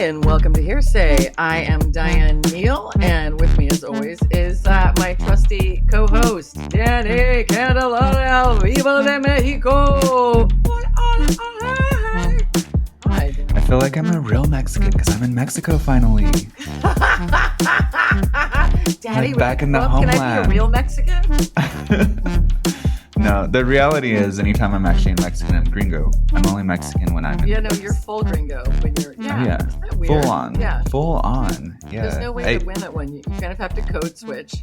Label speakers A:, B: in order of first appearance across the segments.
A: and welcome to Hearsay. I am Diane Neal, and with me, as always, is my trusty co-host, Danny Candelaria, Viva de Mexico. Hi, Danny.
B: I feel like I'm a real Mexican because I'm in Mexico finally.
A: Daddy,
B: like back in the homeland.
A: Can I be a real Mexican?
B: No, the reality is anytime I'm actually in Mexican, I'm gringo. I'm only Mexican when I'm in
A: Yeah, no, you're full gringo when you're Isn't that weird?
B: Full on.
A: Yeah.
B: Full on. Yeah.
A: There's no way to win it when you kind of have to code switch.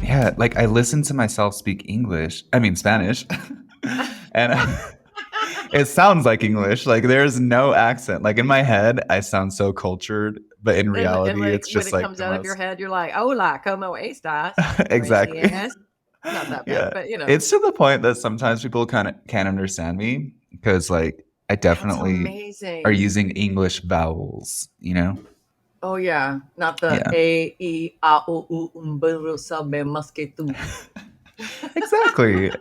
B: Yeah, like I listen to myself speak Spanish. And it sounds like English. Like there's no accent. Like in my head, I sound so cultured, but in reality,
A: like,
B: it's just
A: when
B: like
A: it comes out of your head, you're like, "Hola, ¿cómo estás?"
B: Exactly.
A: Not that bad,
B: Yeah,
A: but you know,
B: it's to the point that sometimes people kind of can't understand me because, like, I definitely are using English vowels. You know?
A: Oh yeah, not the a e a o u sabe más que tú.
B: Exactly.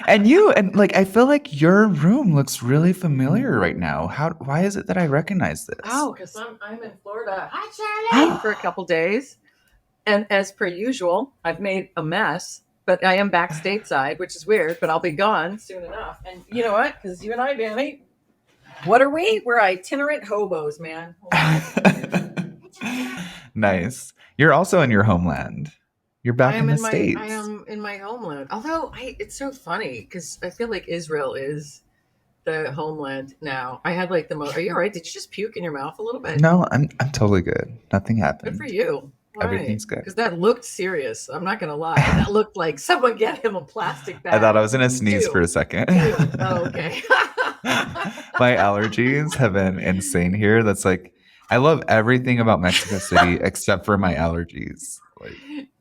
B: And like, I feel like your room looks really familiar right now. Why is it that I recognize this?
A: Oh, because I'm in Florida. Hi, Charlie. For a couple days, and as per usual, I've made a mess. But I am back stateside, which is weird. But I'll be gone soon enough. And you know what? Because you and I, Danny, what are we? We're itinerant hobos, man.
B: Nice. You're also in your homeland. You're back in the States.
A: I am in my homeland. Although it's so funny because I feel like Israel is the homeland now. I had like the most. Are you all right? Did you just puke in your mouth a little bit?
B: No, I'm totally good. Nothing happened.
A: Good for you.
B: Everything's good.
A: Because that looked serious. I'm not going to lie. That looked like someone get him a plastic bag.
B: I thought I was going to sneeze for a second.
A: Oh, okay.
B: My allergies have been insane here. That's like, I love everything about Mexico City except for my allergies.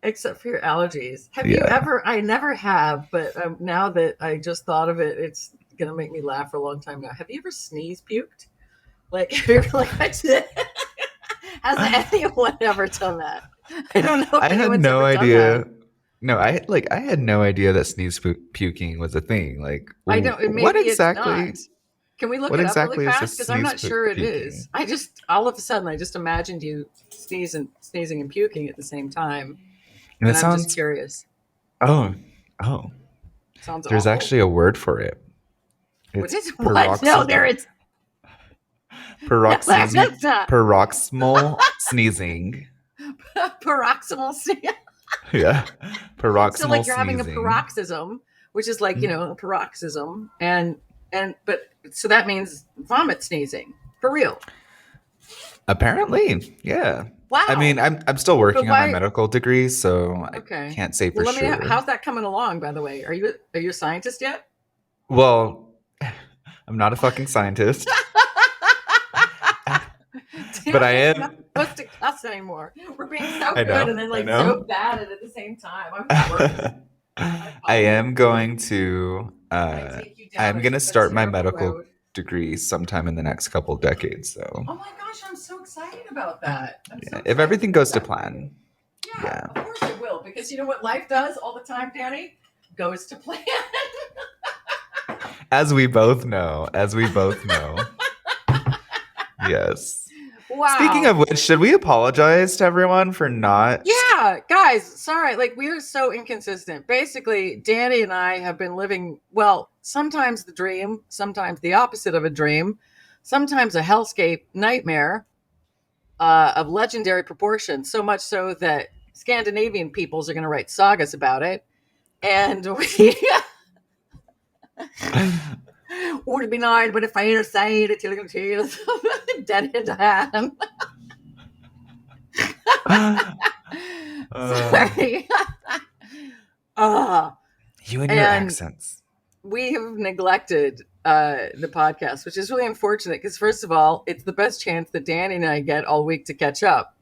A: Except for your allergies. Have you ever? I never have, but now that I just thought of it, it's going to make me laugh for a long time now. Have you ever sneeze puked? Like, have you ever like I did? Has anyone ever done that? I don't know.
B: I had no idea. No, I had no idea that sneeze puking was a thing. Like,
A: I don't. Maybe
B: what exactly?
A: It's not. Can we look it up really fast? Because I'm not sure it is. I just all of a sudden I just imagined you sneezing and puking at the same time, and I'm just curious.
B: Oh.
A: Sounds.
B: There's
A: awful.
B: Actually a word for it.
A: It's what? No, there it's.
B: Paroxysmal sneezing.
A: Paroxysmal sneezing.
B: Yeah, paroxysmal.
A: So like you're having a paroxysm, which is like a paroxysm, but so that means vomit sneezing for real.
B: Apparently, yeah.
A: Wow.
B: I mean, I'm still working on my medical degree, so I can't say for sure.
A: How's that coming along, by the way? Are you a scientist yet?
B: Well, I'm not a fucking scientist. But I am.
A: We're not supposed to cuss anymore. We're being so good and then like so bad at the same time.
B: I am going to. I'm going to start my medical degree sometime in the next couple of decades. So.
A: Oh my gosh, I'm so excited about that.
B: If everything goes to plan.
A: Yeah, of course it will, because you know what life does all the time, Danny? Goes to plan.
B: As we both know. Yes.
A: Wow.
B: Speaking of which, should we apologize to everyone for not?
A: Yeah, guys, sorry. Like, we are so inconsistent. Basically, Danny and I have been living, well, sometimes the dream, sometimes the opposite of a dream, sometimes a hellscape nightmare of legendary proportions, so much so that Scandinavian peoples are going to write sagas about it. And we... Would be nice, but if I ever say it, till you tell dead in hand. Sorry.
B: You and your accents.
A: We have neglected the podcast, which is really unfortunate because, first of all, it's the best chance that Danny and I get all week to catch up.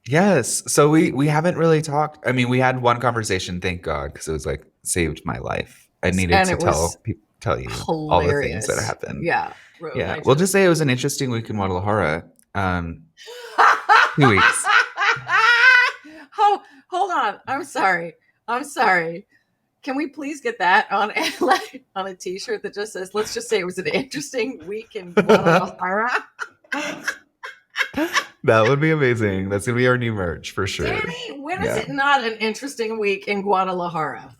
B: Yes. So we haven't really talked. I mean, we had one conversation, thank God, because it was like saved my life. I needed to tell you hilarious. All the things that happened.
A: Yeah.
B: We'll just say it was an interesting week in Guadalajara. 2 weeks.
A: Oh, hold on. I'm sorry. Can we please get that on a t-shirt that just says, let's just say it was an interesting week in Guadalajara?
B: That would be amazing. That's gonna be our new merch for sure.
A: Danny, when is
B: Yeah.
A: it not an interesting week in Guadalajara?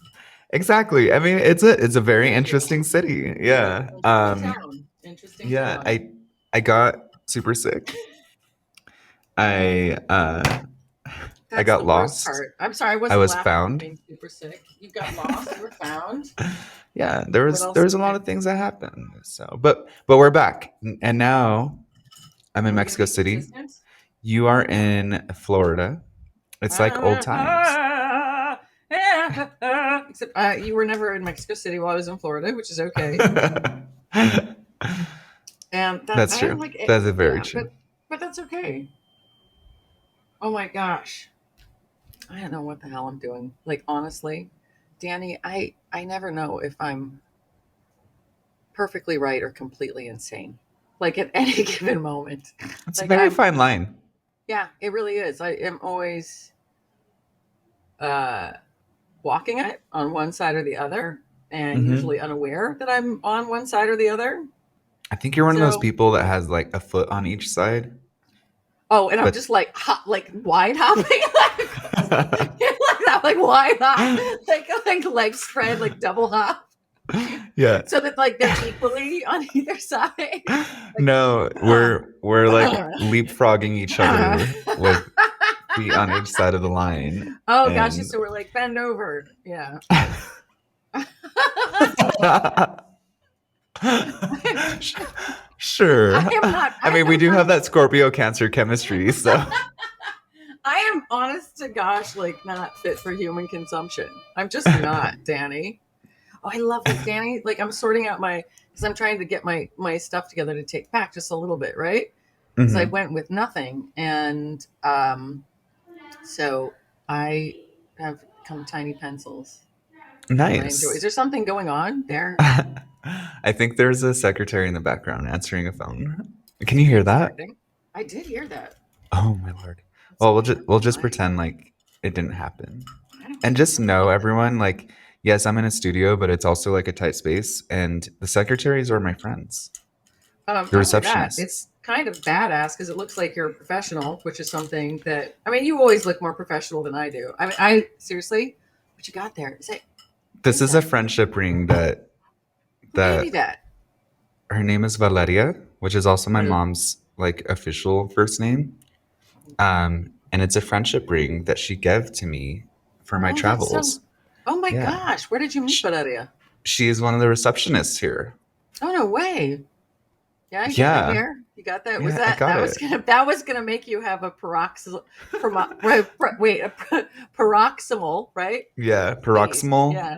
B: Exactly. I mean, it's a very
A: Thank you.
B: interesting city. Yeah.
A: Interesting town. Interesting
B: Yeah,
A: town.
B: I got super sick. I I
A: That's the
B: got
A: worst
B: lost.
A: part. I'm sorry, I
B: I
A: wasn't
B: was
A: laughing at you
B: found.
A: being super sick. You got lost. You were found.
B: Yeah,
A: What
B: there
A: else?
B: was a lot
A: Okay.
B: of things that happened. So, but we're back. And now I'm in
A: Are we going to
B: Mexico
A: be
B: City.
A: consistent?
B: You are in Florida. It's like old times.
A: Except you were never in Mexico City while I was in Florida, which is okay. And that
B: That's
A: I
B: true.
A: like it.
B: That is very
A: Yeah,
B: true.
A: but that's okay. Oh my gosh. I don't know what the hell I'm doing. Like honestly, Danny, I never know if I'm perfectly right or completely insane. Like at any given moment.
B: It's a
A: Like
B: very
A: I'm
B: fine line.
A: yeah, it really is. I am always uh walking it on one side or the other and
B: Hmm.
A: usually unaware that I'm on one side or the other.
B: I think you're one of those
A: So
B: people that has like a foot on each side,
A: oh, and I'm
B: but
A: just like like wide hopping like that, like wide hop, like legs spread, like double hop.
B: yeah.
A: So that like they're equally on either side. Like,
B: No, we're like leapfrogging each other with feet on each side of the line,
A: oh gosh,
B: and
A: so we're like bend over. Yeah.
B: sure.
A: I am not.
B: I
A: I
B: mean, we
A: am
B: do
A: not.
B: have that Scorpio Cancer chemistry, so
A: I am honest to gosh, like not fit for human consumption. I'm just not, Danny. Oh, I love this, Danny. Like I'm sorting out my because I'm trying to get my stuff together to take back just a little bit, right? Because I
B: Mhm.
A: went with nothing, and so I have come tiny pencils, and I enjoy. Is
B: Nice.
A: there something going on there?
B: I think there's a secretary in the background answering a phone. Can you
A: Maybe
B: hear that?
A: expecting. I did hear that.
B: Oh my lord.
A: That's
B: Well,
A: weird.
B: we'll just
A: Why?
B: pretend like it didn't happen.
A: I don't
B: And
A: know.
B: just
A: What the
B: know,
A: hell?
B: everyone, like, yes, I'm in a studio, but it's also like a tight space, and the secretaries are my friends, the
A: Not only that,
B: receptionists.
A: it's kind of badass because it looks like you're a professional, which is something that I mean, you always look more professional than I do. I mean, I seriously, what you got there? Is that what
B: This
A: is
B: is a
A: that?
B: friendship ring
A: Who gave you
B: that
A: that?
B: her name is Valeria, which is also my
A: What?
B: mom's like official first name. And it's a friendship ring that she gave to me for my
A: Oh, that's so.
B: travels.
A: Oh my
B: Yeah.
A: gosh, where did you meet
B: Sh-
A: Valeria?
B: She is one of the receptionists here.
A: Oh no way! Yeah, you got that
B: Yeah.
A: here. You got that. Was
B: Yeah, I got it.
A: that was gonna make you have a paroxysmal, wait, paroxysmal, right?
B: Yeah,
A: Sneeze.
B: peroximal
A: Yeah.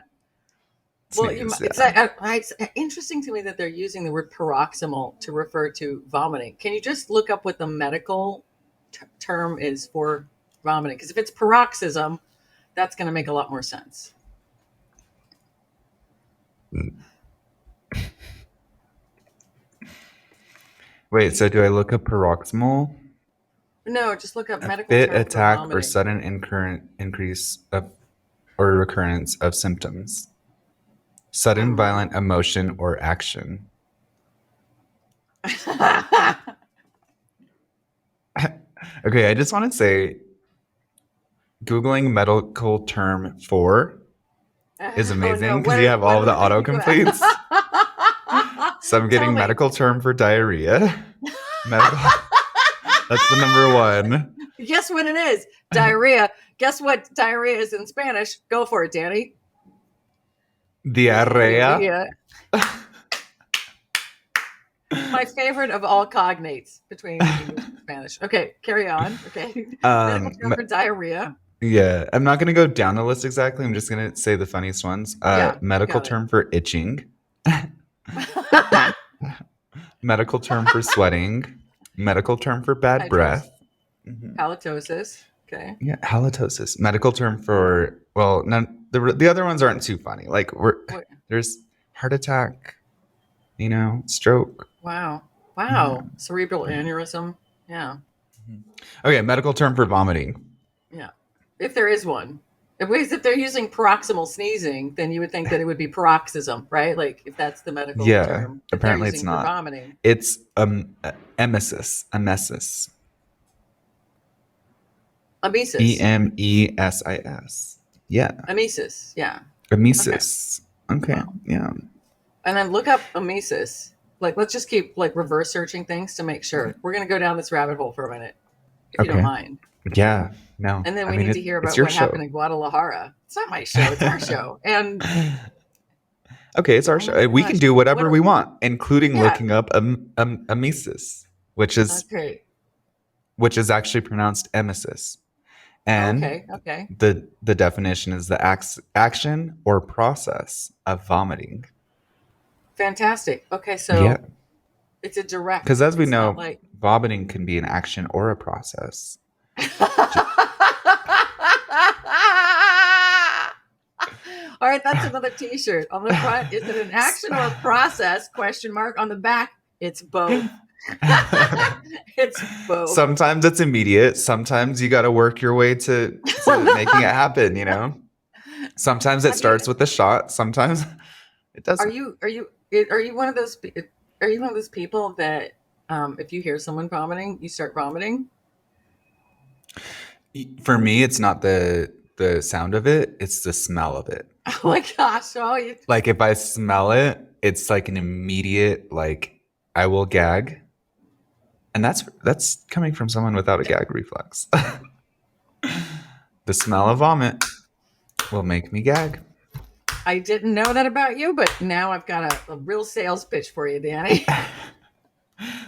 A: Well,
B: sneeze.
A: it's
B: Yeah.
A: it's interesting to me that they're using the word paroxysmal to refer to vomiting. Can you just look up what the medical term is for vomiting? Because if it's paroxysm, that's going to make a lot more sense.
B: Wait, so do I look up peroximal?
A: No, just look up
B: A
A: medical
B: fit,
A: term for
B: attack, or
A: vomiting.
B: sudden increase of or recurrence of symptoms. Sudden
A: Oh,
B: violent emotion or action.
A: really?
B: Okay, I just want to say Googling medical term for is
A: Oh no!
B: amazing because you have all
A: What
B: of the
A: are they?
B: autocompletes. So I'm
A: Tell
B: getting
A: me.
B: medical term for diarrhea. Medical, that's the number one.
A: Guess what it is? Diarrhea. Guess what diarrhea is in Spanish? Go for it, Danny.
B: Diarrhea.
A: Diarrhea. My favorite of all cognates between English and Spanish. Okay, carry on. Okay. Medical
B: Um,
A: term for diarrhea.
B: yeah, I'm not going to go down the list exactly. I'm just going to say the funniest ones.
A: Yeah, you
B: Medical
A: got it.
B: term for itching, medical term for sweating, medical term for bad
A: Hydros.
B: breath. Mhm.
A: Halitosis. Okay.
B: Yeah, halitosis. Medical term for, well, none, the other ones aren't too funny. Like
A: What?
B: there's heart attack, stroke.
A: Wow.
B: Yeah.
A: Wow. Cerebral aneurysm. Yeah.
B: Mhm. Okay, medical term for vomiting.
A: Yeah. If there is one. If they're using paroxysmal sneezing, then you would think that it would be paroxysm, right? Like if that's the medical
B: Yeah,
A: term that they're
B: apparently it's
A: using for
B: not.
A: vomiting.
B: It's emesis, emesis.
A: Emesis.
B: Emesis. Yeah.
A: Emesis. Yeah. Okay.
B: Emesis. Okay.
A: Wow.
B: Yeah.
A: And then look up emesis. Like, let's just keep like reverse searching things to make sure. We're gonna go down this rabbit hole for a minute, if you don't
B: Okay.
A: mind.
B: Yeah. No.
A: And then
B: I
A: we
B: mean
A: need to hear
B: it's
A: about
B: your
A: what happened
B: show.
A: in Guadalajara. It's not my show; it's our show. And
B: Okay, it's our
A: oh my
B: show. We can
A: gosh,
B: do
A: what?
B: whatever we want, including
A: Yeah.
B: looking up emesis,
A: Okay.
B: which is actually pronounced emesis. And
A: Okay. Okay.
B: the definition is the action or process of vomiting.
A: Fantastic. Okay,
B: Yeah.
A: so it's a
B: Because
A: direct.
B: as we
A: It's not
B: know,
A: like.
B: vomiting can be an action or a process.
A: All right, that's another T-shirt. On the front, is it an action or a process? Question mark. On the back, it's both. It's both.
B: Sometimes it's immediate. Sometimes you got to work your way to making it happen, you know? Sometimes it starts with a shot. Sometimes it
A: Are
B: doesn't.
A: you one of those? Are you one of those people that if you hear someone vomiting, you start vomiting?
B: For me, it's not the sound of it, it's the smell of it.
A: Oh my gosh! Oh, you.
B: Like if I smell it, it's like an immediate like I will gag. And that's coming from someone without a gag reflex. The smell of vomit will make me gag.
A: I didn't know that about you, but now I've got a real sales pitch for you, Danny.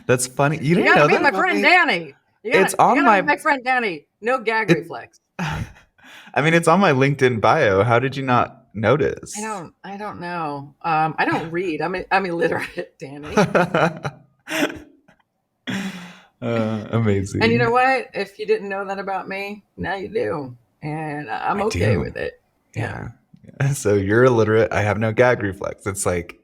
B: That's funny. You
A: You
B: didn't
A: gotta
B: know
A: be
B: that
A: my
B: about
A: friend
B: me?
A: Danny.
B: It's
A: You
B: on
A: gotta
B: my
A: be my friend Danny. No gag reflex.
B: I mean, it's on my LinkedIn bio. How did you not notice?
A: I don't know. I don't read. I'm illiterate, Danny.
B: Amazing.
A: And you know what? If you didn't know that about me, now you do. And I'm
B: I
A: okay
B: do.
A: with it.
B: Yeah. So you're illiterate. I have no gag reflex. It's like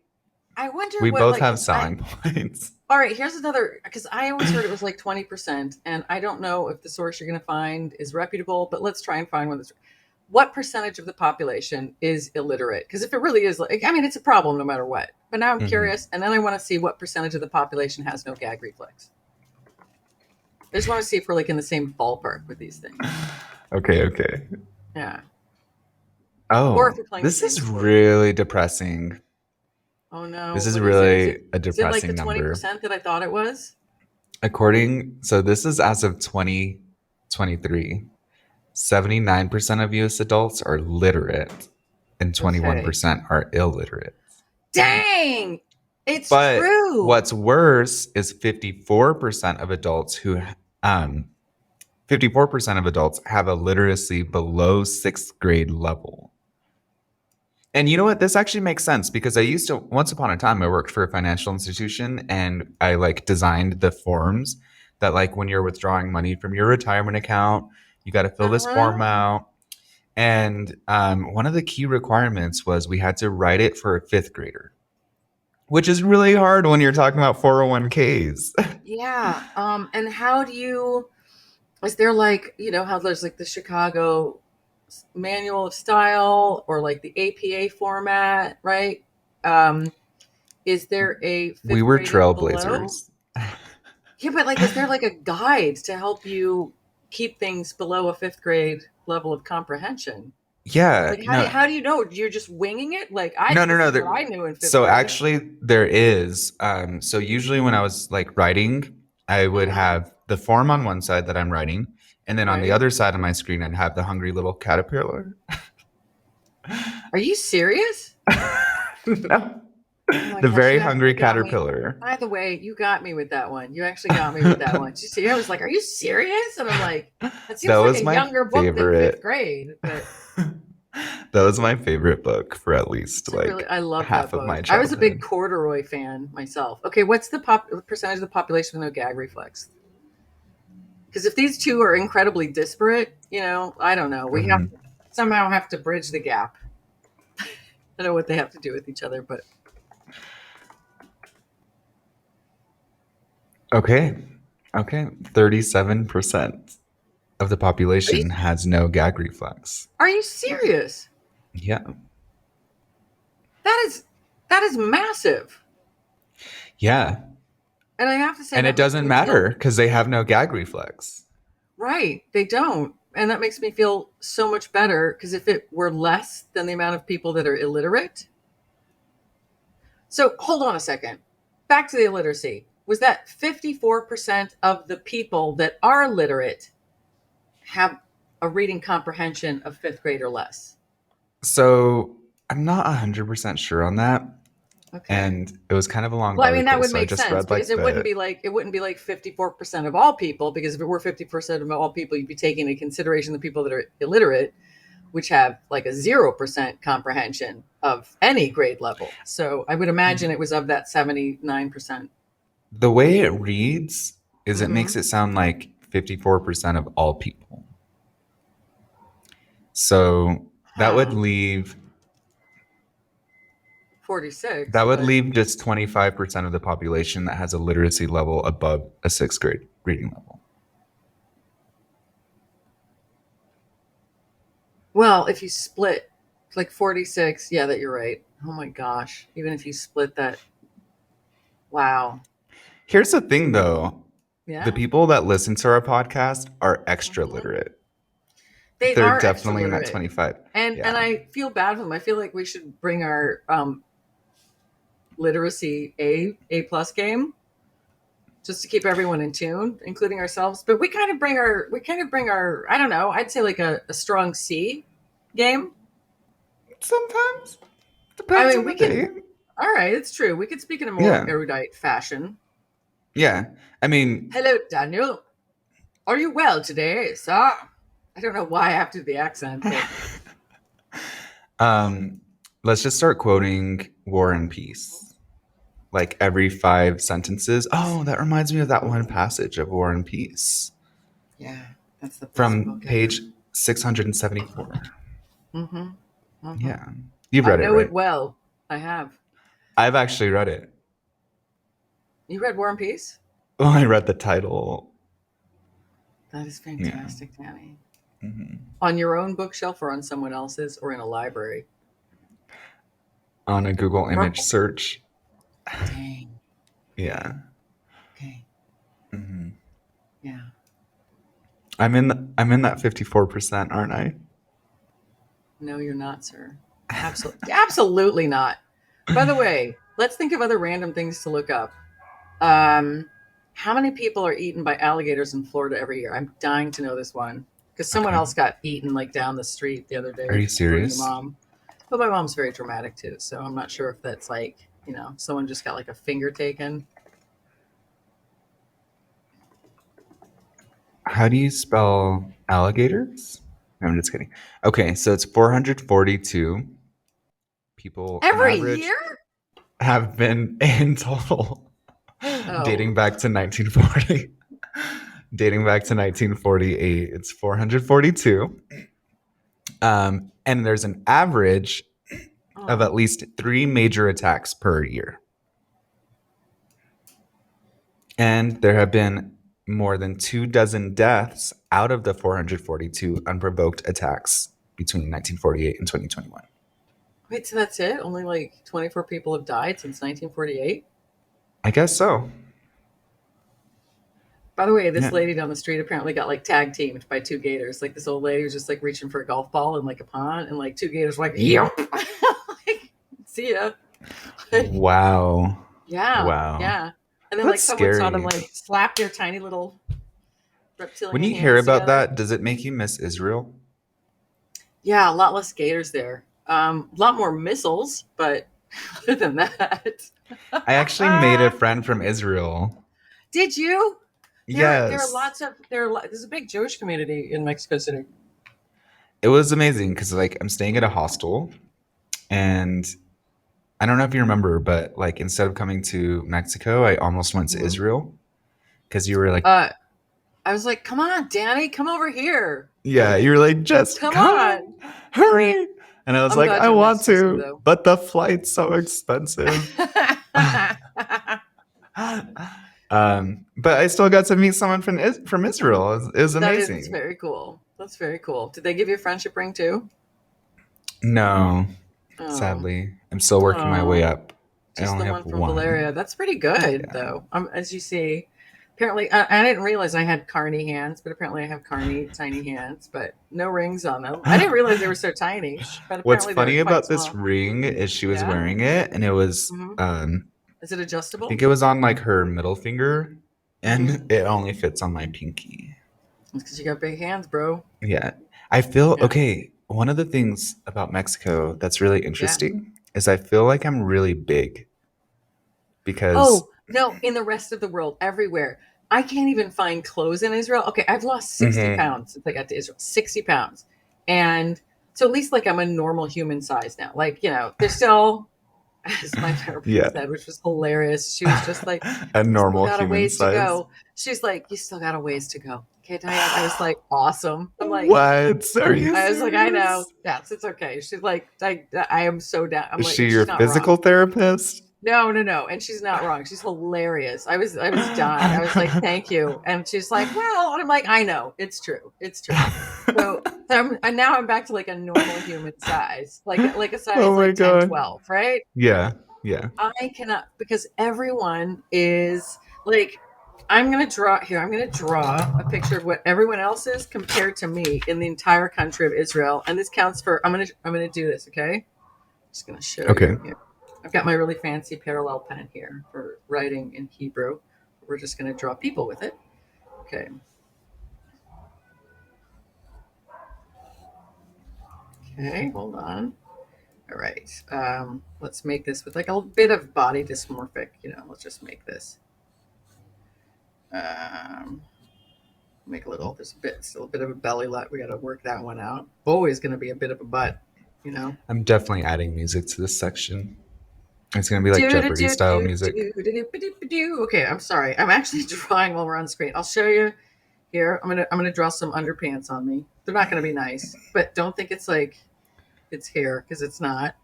A: I wonder
B: we
A: what,
B: both
A: like,
B: have
A: 'cause
B: selling points.
A: all right, here's another, because I always heard it was like 20%, and I don't know if the source you're going to find is reputable, but let's try and find one that's. What percentage of the population is illiterate? Because if it really is, like, I mean, it's a problem no matter what. But now I'm curious, and then I want to see what percentage of the population has no gag reflex. I just want to see if we're like in the same ballpark with these things.
B: Okay.
A: Yeah.
B: Oh,
A: Or if we're playing
B: this
A: the
B: is
A: same sport.
B: really depressing.
A: Oh no.
B: This is
A: What
B: really a
A: is it like the
B: depressing number.
A: 20% that I thought it was?
B: So this is as of 2023. 79% of US adults are literate and 21% are illiterate.
A: Dang! It's
B: But
A: true.
B: what's worse is 54% of adults 54% of adults have a literacy below 6th grade level. And you know what? This actually makes sense because once upon a time, I worked for a financial institution and I like designed the forms that like when you're withdrawing money from your retirement account, you got to fill this form out. And one of the key requirements was we had to write it for a 5th grader, which is really hard when you're talking about 401ks.
A: Yeah. And how do you, is there like, how there's like the Chicago manual of style or like the APA format, right? Is there a fifth
B: We were
A: grading below?
B: trailblazers.
A: Yeah, but like, is there like a guide to help you keep things below a 5th grade level of comprehension?
B: Yeah.
A: Like, how do you know? You're just winging it? Like,
B: No.
A: this is what I knew in 5th
B: So
A: grade.
B: actually, there is. So usually when I was like writing, I would have the form on one side that I'm writing, and then on the other side of my screen, I'd have the hungry little caterpillar.
A: Are you serious?
B: No.
A: Oh
B: The very hungry caterpillar.
A: By the way, you got me with that one. You actually got me with that one. Did you see? I was like, "Are you serious?" And I'm like, "That seems like a younger book than 5th grade." But
B: that was my favorite book for at least
A: I love
B: half
A: that
B: of
A: book.
B: my childhood.
A: I was a big corduroy fan myself. Okay, what's the percentage of the population with no gag reflex? Because if these two are incredibly disparate, I don't know. We somehow have to bridge the gap. I don't know what they have to do with each other, but.
B: Okay. 37% of the population has no gag reflex.
A: Are you serious?
B: Yeah.
A: That is massive.
B: Yeah.
A: And I have to say,
B: and it doesn't matter because they have no gag reflex.
A: Right. They don't. and that makes me feel so much better, because if it were less than the amount of people that are illiterate. So hold on a second. Back to the illiteracy. Was that 54% of the people that are literate have a reading comprehension of fifth grade or less?
B: So I'm not 100% sure on that.
A: Okay.
B: And it was kind of a long
A: Well, I mean, that
B: article,
A: would
B: so I
A: make
B: just
A: sense,
B: read
A: because
B: like
A: it wouldn't be like 54% of all people, because if it were 50% of all people, you'd be taking into consideration the people that are illiterate, which have like a 0% comprehension of any grade level. So I would imagine it was of that 79%.
B: the way it reads is it
A: Mm-hmm.
B: makes it sound like 54% of all people. So that would
A: Huh.
B: leave
A: 46, but
B: just 25% of the population that has a literacy level above a sixth grade reading level.
A: well, if you split like 46, yeah, that you're right. Oh my gosh. Even if you split that, wow.
B: Here's the thing though, the
A: Yeah.
B: people that listen to our podcast are extra
A: Mhm.
B: literate.
A: They
B: They're
A: are extra
B: definitely in that
A: literate.
B: 25.
A: And
B: Yeah.
A: I feel bad for them. I feel like we should bring our literacy A plus game, just to keep everyone in tune, including ourselves. But we kind of bring our I don't know, I'd say like a strong C game.
B: Sometimes
A: I
B: depends
A: mean,
B: on
A: we
B: the
A: can.
B: day.
A: All right, it's true. We could speak in a more
B: Yeah.
A: erudite fashion.
B: Yeah. I mean,
A: Hello, Daniel. Are you well today, sir? I don't know why I have to do the accent, but
B: um, let's just start quoting War and Peace. Like every 5 sentences. Oh, that reminds me of that one passage of War and Peace
A: yeah, that's the best
B: from
A: book
B: page
A: ever.
B: 674.
A: Mm-hmm. Mm-hmm.
B: Yeah. You've
A: I
B: read it,
A: know it
B: right?
A: well. I have.
B: I've actually read it.
A: You read War and Peace?
B: Well, I read the title.
A: That is
B: Yeah.
A: fantastic, Danny.
B: Hmm.
A: On your own bookshelf or on someone else's or in a library?
B: On a Google
A: Or,
B: image search.
A: dang.
B: Yeah.
A: Okay.
B: Hmm.
A: Yeah.
B: I'm in that 54%, aren't I?
A: No, you're not, sir. Absolutely not. By the way, let's think of other random things to look up. Um, how many people are eaten by alligators in Florida every year? I'm dying to know this one, because someone
B: Okay.
A: else got eaten like down the street the other
B: Are
A: day,
B: you
A: including your
B: serious?
A: mom. But my mom's very dramatic too, so I'm not sure if that's like, someone just got like a finger taken.
B: How do you spell alligators? No, I'm just kidding. Okay, so it's 442 people on
A: Every
B: average
A: year?
B: have been in total
A: Oh,
B: dating back to 1940. Dating back to 1948, it's 442. And there's an average of
A: oh.
B: at least 3 major attacks per year. And there have been more than 2 dozen deaths out of the 442 unprovoked attacks between 1948 and 2021.
A: Wait, so that's it? Only like 24 people have died since 1948?
B: I guess so.
A: By the way, this
B: Yeah.
A: lady down the street apparently got like tag teamed by two gators. Like this old lady was just like reaching for a golf ball in like a pond, and like two gators were like, yep. Like, see ya.
B: Wow.
A: Yeah,
B: Wow.
A: yeah. And then like
B: That's
A: someone saw them
B: scary.
A: like slap their tiny little
B: When
A: reptilian
B: you hear
A: hands
B: about
A: together.
B: that, does it make you miss Israel?
A: Yeah, a lot less gators there. A lot more missiles, but other than that.
B: I actually made a friend from Israel.
A: Did you? There are
B: Yes.
A: lots of there's a big Jewish community in Mexico City.
B: It was amazing because like I'm staying at a hostel and I don't know if you remember, but like instead of coming to Mexico, I almost went to
A: Mhm.
B: Israel because you were like,
A: Uh, I was like, "Come on, Danny, come over here.
B: yeah, you were like, just
A: Come
B: come,
A: on."
B: hurry. And I was
A: I'm
B: like,
A: glad
B: I
A: you're in
B: want
A: Mexico City,
B: to,
A: though.
B: but the flight's so expensive. But I still got to meet someone from Israel. It was
A: That is
B: amazing.
A: very cool. That's very cool. Did they give you a friendship ring too?
B: No,
A: Oh,
B: sadly, I'm still working my way
A: oh,
B: up. I
A: just
B: only
A: the
B: have
A: one from Valeria.
B: one.
A: That's pretty good,
B: Yeah.
A: though. As you see, Apparently, I didn't realize I had carny hands, but apparently I have carny tiny hands, but no rings on them. I didn't realize they were so tiny, but
B: What's
A: apparently they're
B: funny
A: quite
B: about this
A: small.
B: ring is she was
A: Yeah.
B: wearing it and it was
A: Hmm. Is it
B: I think
A: adjustable?
B: it was on like her middle finger
A: Hmm.
B: and it only fits on my pinky.
A: It's because you got big hands, bro.
B: Yeah. I feel
A: Yeah.
B: okay. One of the things about Mexico that's really
A: Yeah.
B: interesting is I feel like I'm really big because
A: Oh, no, in the rest of the world, everywhere. I can't even find clothes in Israel. Okay, I've lost 60
B: Mhm.
A: pounds since I got to Israel. 60 pounds. And so at least like I'm a normal human size now. Like, there's still, as my therapist
B: Yeah.
A: said, which was hilarious. She was just like,
B: A
A: "You still
B: normal
A: got a
B: human
A: ways to
B: size.
A: go." She's like, "You still got a ways to go." Okay, Diane. I was like, awesome. I'm like,
B: What? Are you
A: I was like, I know.
B: serious?
A: Yes, it's okay. She's like, I am so down. I'm
B: Is
A: like,
B: she
A: and
B: your
A: she's not wrong.
B: physical therapist?
A: No, no, no. And she's not wrong. She's hilarious. I was dying. I was like, thank you. And she's like, well, and I'm like, I know. It's true. It's true. And now I'm back to like a normal human size, like a size
B: Oh my
A: like 10,
B: god.
A: 12, right?
B: Yeah. Yeah.
A: I cannot because everyone is like I'm gonna draw here. I'm gonna draw a picture of what everyone else is compared to me in the entire country of Israel. And this counts for I'm gonna do this, okay? Just gonna show
B: Okay.
A: you here. I've got my really fancy parallel pen here for writing in Hebrew. We're just gonna draw people with it. Okay. Okay, hold on. All right. Let's make this with like a bit of body dysmorphic, let's just make this. Um, make a little, there's still a bit of a belly let. We got to work that one out. Always going to be a bit of a butt.
B: I'm definitely adding music to this section. It's gonna be like
A: Do, do,
B: Jeopardy
A: do,
B: style
A: do,
B: music.
A: do, do, do, do, do. Okay, I'm sorry. I'm actually drawing while we're on screen. I'll show you here. I'm gonna draw some underpants on me. They're not gonna be nice, but don't think it's like it's hair because it's not.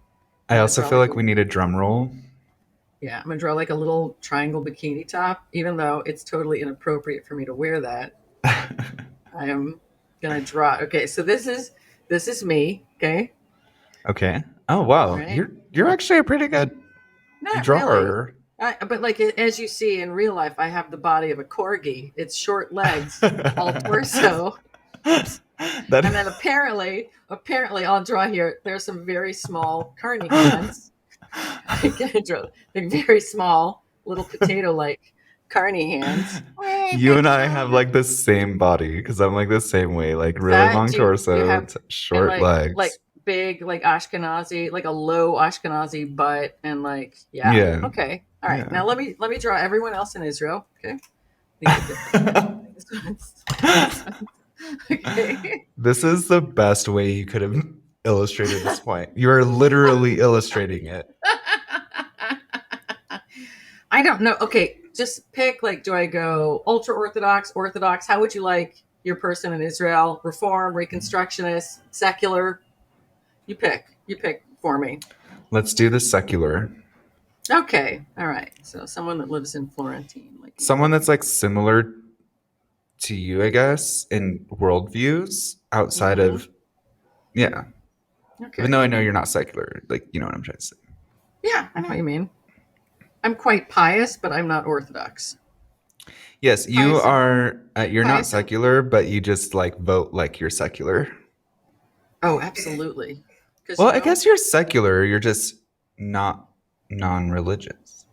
B: I
A: I'm gonna
B: also
A: draw
B: feel
A: like
B: like we need a drum roll.
A: yeah, I'm gonna draw like a little triangle bikini top, even though it's totally inappropriate for me to wear that. I am gonna draw. Okay, so this is me. Okay,
B: Okay. Oh
A: all
B: wow,
A: right.
B: you're actually a pretty good
A: Not really.
B: drawer.
A: But like as you see in real life, I have the body of a corgi. It's short legs, all torso. Oops. And then
B: That
A: apparently, I'll draw here. There's some very small carny hands. I can draw like very small, little potato-like carny hands.
B: you and I have like the same body because I'm like the same way, like
A: Is
B: really
A: that
B: long
A: do you
B: torso,
A: have and
B: short
A: like
B: legs.
A: big like Ashkenazi, like a low Ashkenazi butt, and like yeah,
B: Yeah,
A: okay, all right.
B: yeah.
A: Now let me draw everyone else in Israel. Okay, these are different. This one's okay.
B: This is the best way you could have illustrated this point. You are literally illustrating it.
A: I don't know. Okay, just pick like, do I go ultra Orthodox, Orthodox? How would you like your person in Israel? Reform, Reconstructionist, secular? You pick. You pick for me.
B: Let's do the secular.
A: Okay. All right. So someone that lives in Florentine, like me.
B: Someone that's like similar to you, I guess, in worldviews outside
A: Mm-hmm.
B: of, yeah. Even
A: Okay.
B: though I know you're not secular, like, you know what I'm trying to say.
A: Yeah, I know what you mean. I'm quite pious, but I'm not Orthodox.
B: Yes, you
A: Pious and
B: are, you're not
A: pious and
B: secular, but you just like vote like you're secular.
A: oh, absolutely. Because
B: Well, I guess you're secular, you're just not non religious,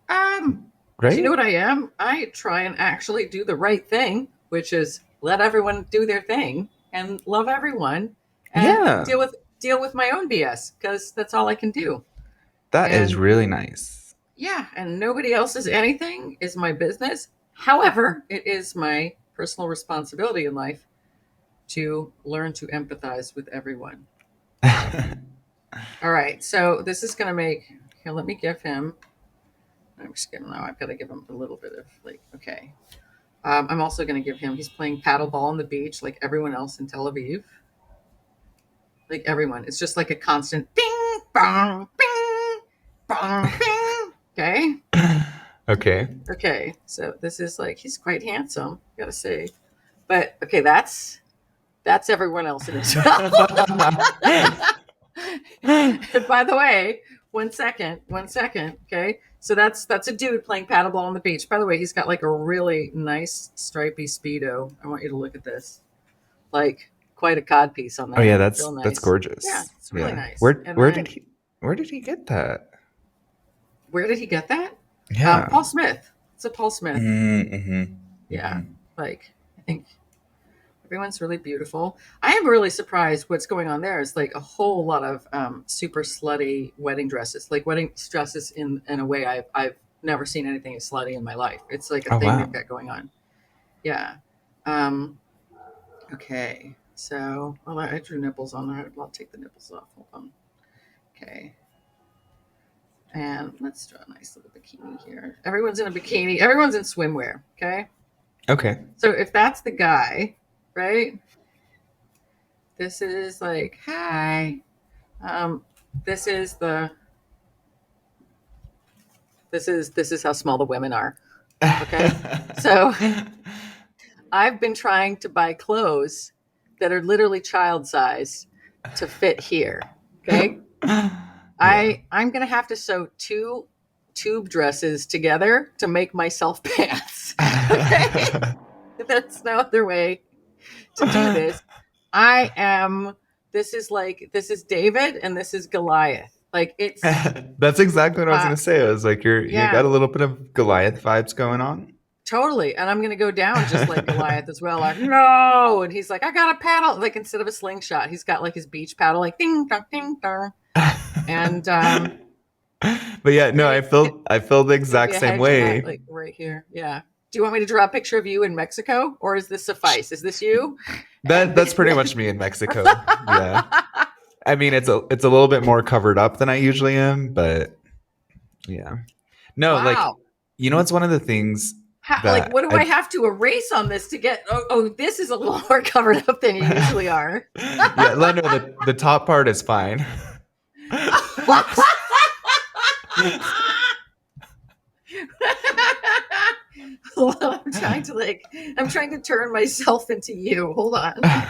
A: do you know
B: right?
A: what I am? I try and actually do the right thing, which is let everyone do their thing and love everyone and
B: Yeah,
A: deal with my own BS because that's all I can do.
B: that is
A: And
B: really nice.
A: yeah, and nobody else's anything is my business. However, it is my personal responsibility in life to learn to empathize with everyone. All right, so this is going to make here. Let me give him. I'm just gonna now. I've got to give him a little bit of like. Okay, I'm also going to give him. He's playing paddleball on the beach like everyone else in Tel Aviv. Like everyone, it's just like a constant bing bong bing bong bing. Okay.
B: Okay.
A: Okay, so this is like he's quite handsome, gotta say. But okay, that's everyone else in Israel. And by the way, 1 second, 1 second. Okay, So that's a dude playing paddleball on the beach. By the way, he's got like a really nice stripy Speedo. I want you to look at this. Like quite a cod piece on
B: Oh yeah,
A: there. Real
B: that's
A: nice. Yeah,
B: gorgeous.
A: it's really
B: Yeah.
A: nice. And then
B: Where did he get that?
A: where did he get that?
B: Yeah.
A: Paul Smith. It's a Paul Smith.
B: Mm-hmm.
A: Yeah.
B: Mm-hmm.
A: Like I think everyone's really beautiful. I am really surprised what's going on there is like a whole lot of super slutty wedding dresses, like wedding dresses in a way I've never seen anything as slutty in my life. It's like a
B: Oh
A: thing
B: wow.
A: they've got going on. Yeah. Um, okay. So well, I drew nipples on there. I'll take the nipples off. Hold on. Okay. And let's draw a nice little bikini here. Everyone's in a bikini. Everyone's in swimwear. Okay.
B: Okay.
A: So if that's the guy, right? This is like, hi. Um, this is the this is how small the women are. Okay. So I've been trying to buy clothes that are literally child size to fit here. Okay.
B: Yeah.
A: I'm gonna have to sew two tube dresses together to make myself pants. Okay. There's no other way to do this. I am this is David and this is Goliath. Like it's
B: That's exactly what I was
A: uh
B: gonna say. I was like, you got
A: yeah,
B: a little bit of Goliath vibes going on.
A: totally. And I'm gonna go down just like Goliath as well. Like, no. And he's like, I got a paddle. Like instead of a slingshot, he's got like his beach paddle, like ding dong ding dong. And
B: But yeah, no,
A: maybe
B: I feel the
A: maybe
B: exact
A: a
B: same
A: hedge hat
B: way.
A: like right here. Yeah. Do you want me to draw a picture of you in Mexico, or is this suffice? Is this you? And
B: That's pretty much me in Mexico. Yeah. I mean, it's a little bit more covered up than I usually am, but yeah. No, like
A: wow.
B: it's one of the things
A: Like,
B: that
A: what do I have to erase on this to get? Oh, this is a little more covered up than you usually are.
B: yeah, no, the top part is fine.
A: Hold on, I'm trying to turn myself into you. Hold on. I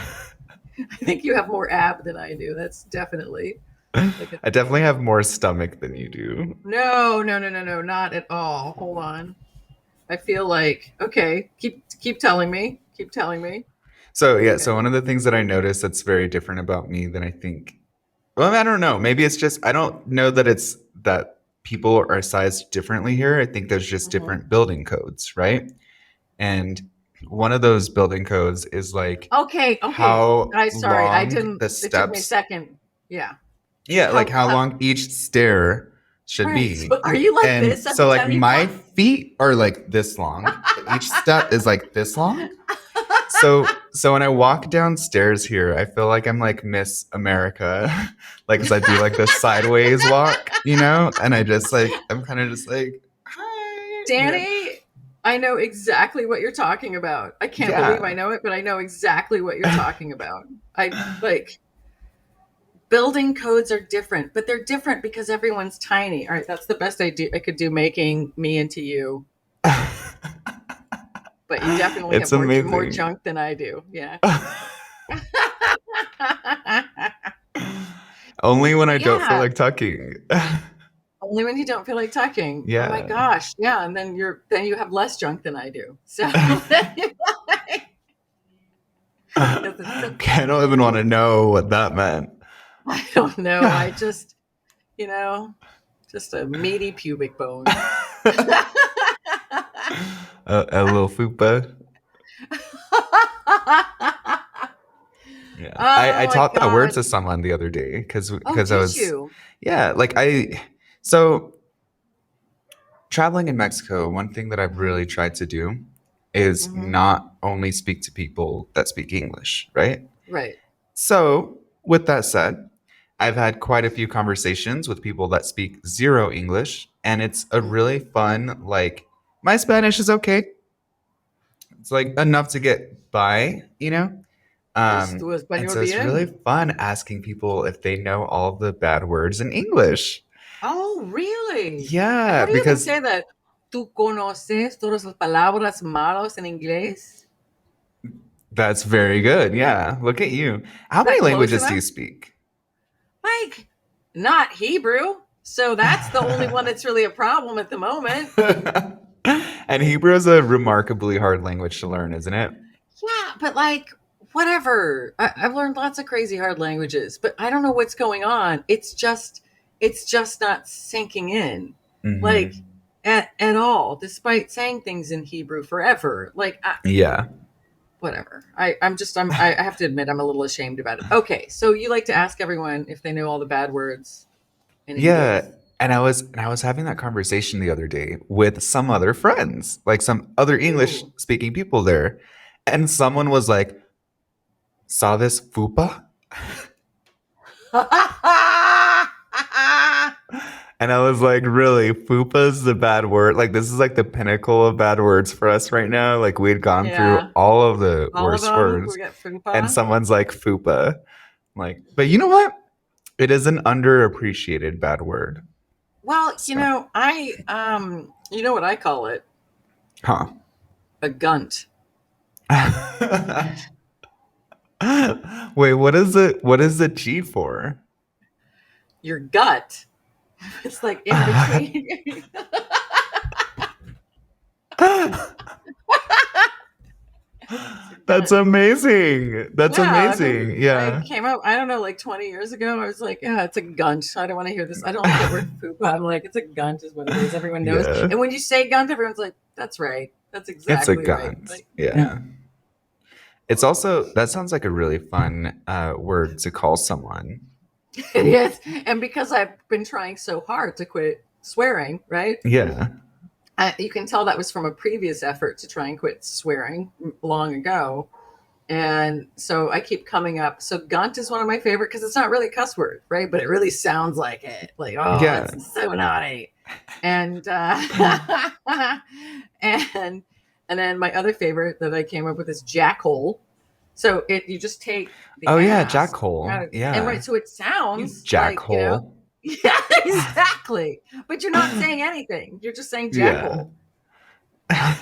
A: think you have more ab than I do. That's definitely like a
B: I
A: thing.
B: definitely have more stomach than you do.
A: No, no, no, no, no, not at all. Hold on. I feel like okay. Keep telling me. Keep telling me.
B: So yeah,
A: Okay.
B: so one of the things that I noticed that's very different about me than I think. Well, I don't know. Maybe it's just I don't know that it's that people are sized differently here. I think there's just
A: Mhm.
B: different building codes, right? And one of those building codes is like
A: Okay. Okay.
B: how
A: I sorry. I
B: long
A: didn't.
B: the
A: It took me a
B: steps,
A: second. Yeah.
B: yeah, like how
A: How?
B: long each stair should
A: Right.
B: be.
A: So are you like this
B: And so
A: every
B: like
A: time you
B: my
A: walk?
B: feet are like this long. Each step is like this long. So when I walk downstairs here, I feel like I'm like Miss America, like as I do like this sideways walk, and I just like I'm kind of just like hi.
A: Danny, I know exactly what you're talking about. I can't believe I
B: Yeah.
A: know it, but I know exactly what you're talking about. I like building codes are different, but they're different because everyone's tiny. All right, that's the best I could do making me into you. But you definitely have
B: It's
A: more
B: amazing.
A: junk than I do. Yeah.
B: Only when I don't feel
A: Yeah.
B: like tucking.
A: Only when you don't feel like tucking. Oh my
B: Yeah.
A: gosh. Yeah. And then you have less junk than I do. So
B: I don't even want to know what that meant.
A: I don't know. I just, you know, just a meaty pubic bone.
B: A little fupa. Yeah,
A: Oh
B: I
A: my
B: taught that word
A: god.
B: to someone the other day because
A: Oh,
B: I
A: did
B: was,
A: you?
B: yeah, like so traveling in Mexico, one thing that I've
A: Hmm.
B: really tried to do is
A: Hmm.
B: not only speak to people that speak English, right?
A: Right.
B: So, with that said, I've had quite a few conversations with people that speak zero English, and it's a really
A: Hmm.
B: fun, like, my Spanish is okay. It's like enough to get by,
A: Es tu
B: And
A: español
B: so it's really
A: bien.
B: fun asking people if they know all the bad words in English.
A: Oh, really? How
B: Yeah,
A: do you even
B: because
A: say that? ¿Tú conoces todas las palabras malas en inglés?
B: that's very good. Yeah, look at you. How
A: Is that
B: many
A: close
B: languages do
A: enough?
B: you speak?
A: Like, not Hebrew. So that's the only one that's really a problem at the moment.
B: And Hebrew is a remarkably hard language to learn, isn't it?
A: Yeah, but like, whatever. I've learned lots of crazy hard languages, but I don't know what's going on. It's just not sinking in, like
B: Hmm.
A: at all. Despite saying things in Hebrew forever, like
B: Yeah.
A: whatever. I have to admit I'm a little ashamed about it. Okay, so you like to ask everyone if they know all the bad words in English.
B: Yeah. And I was having that conversation the other day with some other friends, like some other English
A: Ooh.
B: speaking people there. And someone was like, saw this fupa? And I was like, really, fupa's the bad word. Like, this is like the pinnacle of bad words for us right now. Like, we had gone through
A: Yeah,
B: all of the
A: all of
B: worst
A: them. We
B: words,
A: got
B: and
A: fupa.
B: someone's like, fupa. I'm like, but you know what? It is an underappreciated bad word.
A: Well,
B: So,
A: you know what I call it?
B: huh.
A: A gunt.
B: Wait, what is it? What is the G for?
A: Your gut. It's like in between. It's your
B: That's
A: gut.
B: amazing. That's
A: Yeah,
B: amazing.
A: I
B: Yeah.
A: came up, I don't know, like 20 years ago. I was like, yeah, it's a gunt. I don't want to hear this. I don't like that word poop. I'm like, it's a gunt, is what it is. Everyone knows.
B: Yeah.
A: And when you say gunt, everyone's like, that's right. That's
B: It's a
A: exactly right.
B: guns.
A: Like, yeah.
B: Yeah. It's also, that sounds like a really fun word to call someone.
A: Yes. And because I've been trying so hard to quit swearing, right?
B: Yeah.
A: You can tell that was from a previous effort to try and quit swearing long ago. And so I keep coming up. So gunt is one of my favorite because it's not really a cuss word, right? But it really sounds like it. Like, oh,
B: Yeah.
A: that's so naughty. And and and then my other favorite that I came up with is jackhole. So you just take the
B: Oh, yeah.
A: ass
B: Jackhole.
A: and
B: Yeah.
A: right, so it
B: You
A: sounds like,
B: jackhole.
A: yeah, exactly. But you're not saying anything. You're just saying
B: Yeah.
A: jackhole.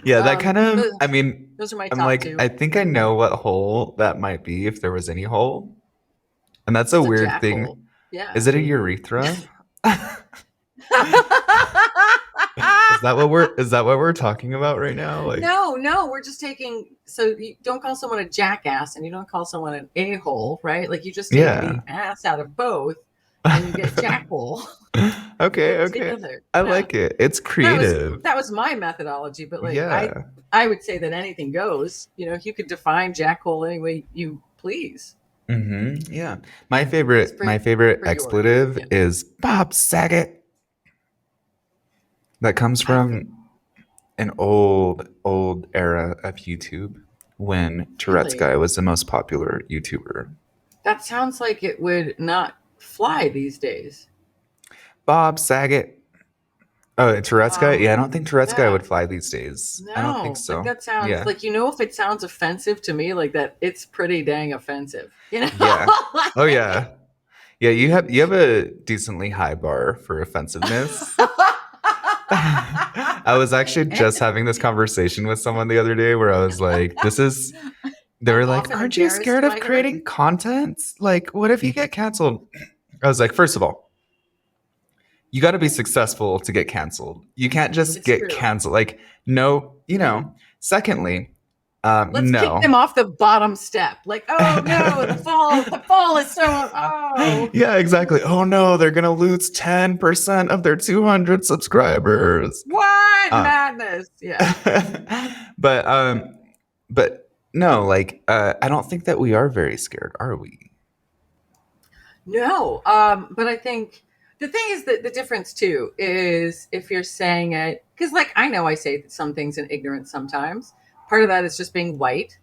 B: Yeah, that kind of,
A: Those,
B: I mean,
A: those are my
B: I'm
A: top
B: like, I
A: two.
B: think I know what hole that might be if there was any hole. And that's a
A: It's a
B: weird
A: jackhole.
B: thing.
A: Yeah.
B: Is it a urethra? Is that what we're talking about right now? Like,
A: No, no, we're just taking. So you don't call someone a jackass, and you don't call someone an a hole, right? Like you just take
B: yeah.
A: the ass out of both, and you get jackhole. You
B: Okay,
A: put it
B: okay.
A: together.
B: I
A: Yeah,
B: like it. It's
A: that was
B: creative.
A: that was my methodology. But like
B: Yeah.
A: I would say that anything goes. You could define jackhole any way you please.
B: Yeah. My
A: It's
B: favorite my favorite
A: pretty ornery.
B: expletive
A: Yeah,
B: is Bob Saget. That comes
A: I think
B: from an old era of YouTube when Tourette's
A: really
B: guy was the most popular YouTuber.
A: that sounds like it would not fly these days.
B: Bob Saget. Oh, Tourette's guy?
A: Um,
B: Yeah, I don't think Tourette's guy
A: yeah.
B: would fly these days. I don't think
A: No, like
B: so.
A: that sounds
B: Yeah.
A: like if it sounds offensive to me, like that, it's pretty dang offensive.
B: Yeah. Oh
A: Like-
B: yeah. Yeah, you have a decently high bar for offensiveness. I was actually just having this conversation with someone the other day where I was like, they
A: I'm
B: were like,
A: often
B: aren't you
A: embarrassed
B: scared of
A: by her.
B: creating content? Like, what if you get canceled? I was like, first of all, you got to be successful to get canceled. You can't just
A: It's
B: get
A: true.
B: canceled. Like, no, Secondly,
A: Let's kick them
B: no.
A: off the bottom step. Like, oh no, the fall is so oh
B: Yeah, exactly. Oh no, they're gonna lose 10% of their 200 subscribers.
A: what
B: Uh,
A: madness. Yeah.
B: but but no, like I don't think that we are very scared, are we?
A: No, but I think the thing is that the difference too is if you're saying it because, like, I know I say some things in ignorance sometimes. Part of that is just being white.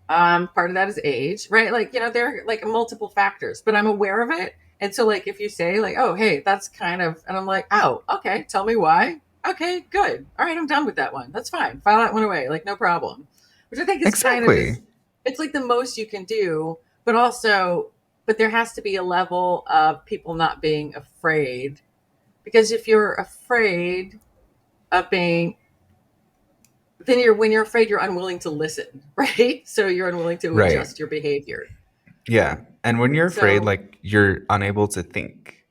A: Part of that is age, right? Like, there are like multiple factors, but I'm aware of it. And so, like, if you say, like, oh, hey, that's kind of, and I'm like, oh, okay, tell me why. Okay, good. All right, I'm done with that one. That's fine. File that one away. Like, no problem. Which I think is kind of
B: Exactly.
A: just, it's like the most you can do, but also, but there has to be a level of people not being afraid. Because if you're afraid of being then when you're afraid, you're unwilling to listen, right? So you're unwilling to
B: Right.
A: adjust your behavior.
B: Yeah. And when you're afraid,
A: So
B: like you're unable to think.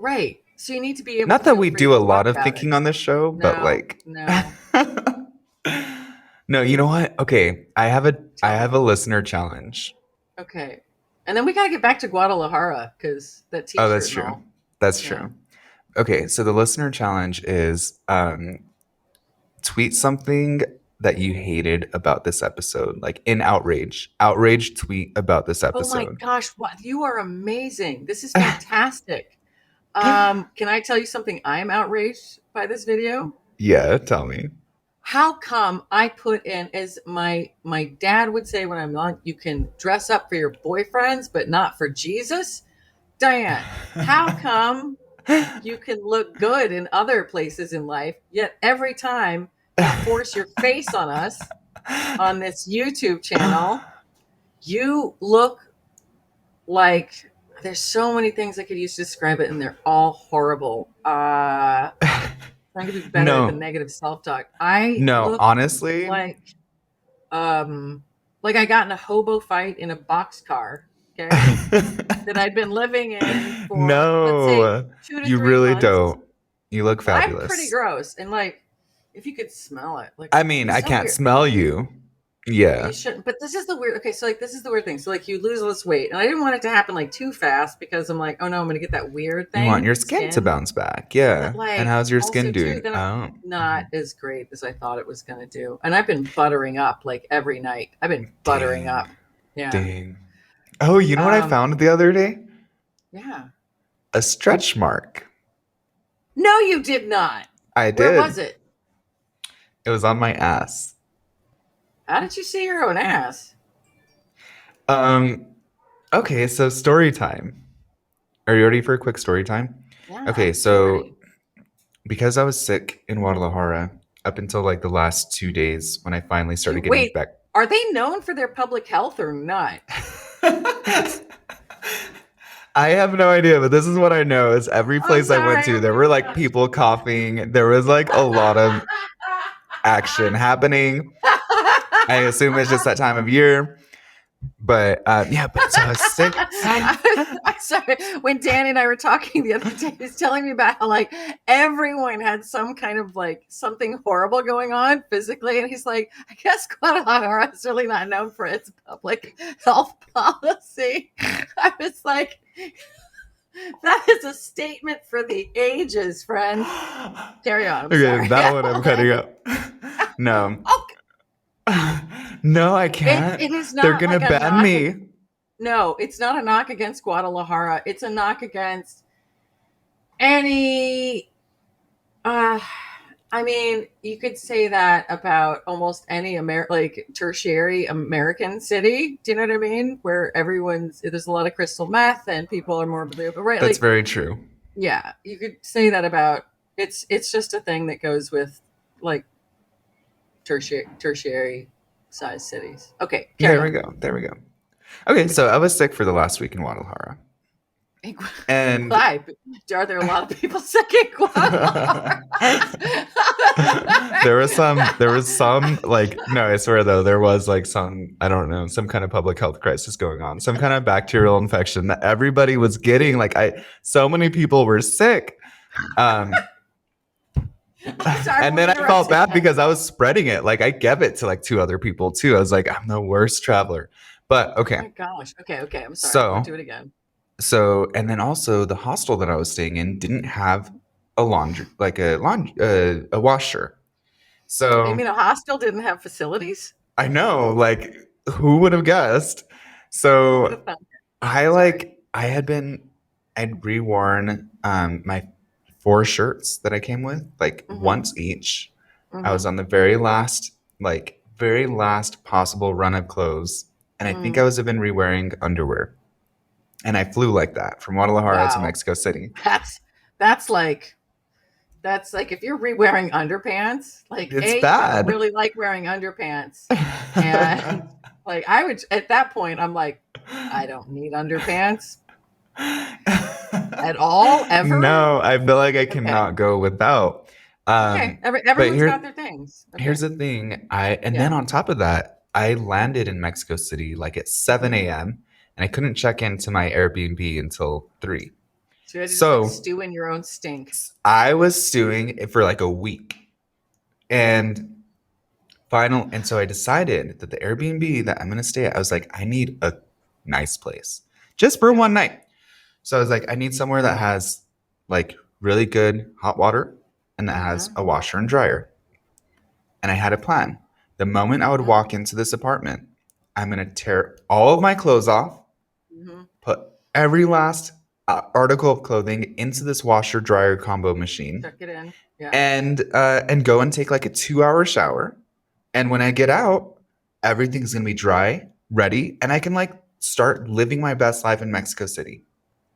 A: Right. So you need to be able
B: Not
A: to
B: that
A: feel
B: we
A: free
B: do
A: to
B: a
A: talk
B: lot of
A: about it.
B: thinking on this show, but
A: No,
B: like
A: no.
B: no, you know what? Okay, I
A: Tell
B: have
A: me.
B: a listener challenge.
A: Okay. And then we got to get back to Guadalajara because that
B: Oh, that's
A: t-shirt and
B: true.
A: all.
B: That's
A: Yeah.
B: true. Okay, so the listener challenge is tweet something that you hated about this episode, like in outrage. Outrage tweet about this
A: Oh my
B: episode.
A: gosh, what you are amazing. This is fantastic. Can I tell you something I'm outraged by this video?
B: Yeah, tell me.
A: How come I put in, as my dad would say when I'm on, you can dress up for your boyfriends, but not for Jesus? Diane, how come you can look good in other places in life, yet every time you force your face on us on this YouTube channel, you look like there's so many things I could use to describe it, and they're all horrible. Trying to be better at the
B: No,
A: negative self-talk. I
B: no,
A: look
B: honestly.
A: like um like I got in a hobo fight in a boxcar, okay? That I'd been living in for, let's say,
B: No,
A: 2 to
B: you
A: 3
B: really
A: months.
B: don't. You look
A: I'm pretty
B: fabulous.
A: gross, and like if you could smell it, like
B: I mean,
A: it's
B: I
A: so
B: can't
A: weird.
B: smell you.
A: You
B: Yeah.
A: shouldn't, but this is the weird. Okay, so like this is the weird thing. So like you lose all this weight, and I didn't want it to happen like too fast because I'm like, oh no, I'm gonna get that weird
B: You want
A: thing,
B: your skin to
A: skin.
B: bounce back. Yeah.
A: But
B: And
A: like
B: how's your
A: also
B: skin
A: too,
B: doing?
A: then I'm
B: Oh,
A: not as great as I thought it was gonna do. And I've been buttering up like every night. I've been buttering
B: dang.
A: up. Yeah.
B: Dang. Oh, you know what I
A: Um.
B: found the other day?
A: Yeah.
B: A stretch mark.
A: No, you did not.
B: I
A: Where was
B: did.
A: it?
B: It was on my ass.
A: How did you see your own ass?
B: Um, okay, so story time. Are you ready for a quick story time?
A: Yeah,
B: Okay,
A: I'm so
B: so
A: ready.
B: because I was sick in Guadalajara up until like the last 2 days when I finally
A: Do
B: started
A: you
B: getting
A: wait?
B: back.
A: Are they known for their public health or not?
B: I have no idea, but this is what I know is every
A: I'm
B: place I went
A: sorry.
B: to,
A: Oh
B: there
A: my
B: were like
A: gosh.
B: people coughing. There was like a lot of action happening. I assume it's just that time of year. But yeah, but so I was sick.
A: I'm sorry. When Danny and I were talking the other day, he was telling me about how like everyone had some kind of like something horrible going on physically, and he's like, I guess Guadalajara is really not known for its public health policy. I was like, that is a statement for the ages, friend. Carry on. I'm
B: Okay,
A: sorry.
B: that one I'm cutting up. No.
A: Oh,
B: No, I can't.
A: it is
B: They're
A: not
B: gonna
A: like a
B: ban
A: knock.
B: me.
A: No, it's not a knock against Guadalajara. It's a knock against any. Uh, I mean, you could say that about almost any like tertiary American city. Do you know what I mean? Where there's a lot of crystal meth and people are morbidly obese, right?
B: That's
A: Like,
B: very true.
A: yeah, you could say that about it's. It's just a thing that goes with like tertiary size cities. Okay, carry
B: There we
A: on.
B: go. There we go. Okay, so I was sick for the last week in Guadalajara. And
A: Why? Are there a lot of people sick in Guadalajara?
B: there was some like no, I swear though, there was like some, I don't know, some kind of public health crisis going on, some kind of bacterial infection that everybody was getting. Like so many people were sick.
A: I'm sorry
B: And
A: for
B: then I felt
A: interrupting.
B: bad because I was spreading it. Like I gave it to like two other people too. I was like, I'm the worst traveler. But
A: Oh
B: okay.
A: my gosh. Okay, okay. I'm sorry. I won't
B: So
A: do it again.
B: and then also the hostel that I was staying in didn't have a laundry, like a washer.
A: You
B: So
A: mean a hostel didn't have facilities?
B: I know, like, who would have guessed?
A: Who would
B: So
A: have thought?
B: I
A: Sorry.
B: like, I'd reworn my four shirts that I came with, like
A: Mm-hmm.
B: once each. I was
A: Mm-hmm.
B: on the very last possible run of clothes. And I think
A: Mm.
B: I was even rewearing underwear. And I flew like that from Guadalajara to
A: Wow.
B: Mexico City.
A: That's that's like that's like if you're re-wearing underpants, like
B: It's
A: you don't
B: bad.
A: really like wearing underpants. And like I would at that point, I'm like, I don't need underpants at all, ever.
B: No, I feel like I
A: Okay.
B: cannot go without.
A: Okay.
B: But
A: Everyone's got their things.
B: here's
A: Okay.
B: the thing. And
A: Yeah.
B: then on top of that, I landed in Mexico City like at 7
A: Mm-hmm.
B: a.m. and I couldn't check into my Airbnb until 3.
A: So you had to just like
B: So
A: stew in your own stink.
B: I was stewing for like a week. And and so I decided that the Airbnb that I'm gonna stay at, I was like, I need a nice place. Just for
A: Yeah.
B: one night. So I was like, I need somewhere that has like really good hot water and that has
A: Mm-hmm.
B: a washer and dryer. And I had a plan. The moment I would
A: Mm-hmm.
B: walk into this apartment, I'm going to tear all of my clothes off,
A: Mm-hmm.
B: put every last article of clothing into this washer dryer combo machine,
A: Tuck it in. Yeah.
B: and go and take like a 2 hour shower. And when I get out, everything's going to be dry, ready, and I can like start living my best life in Mexico City.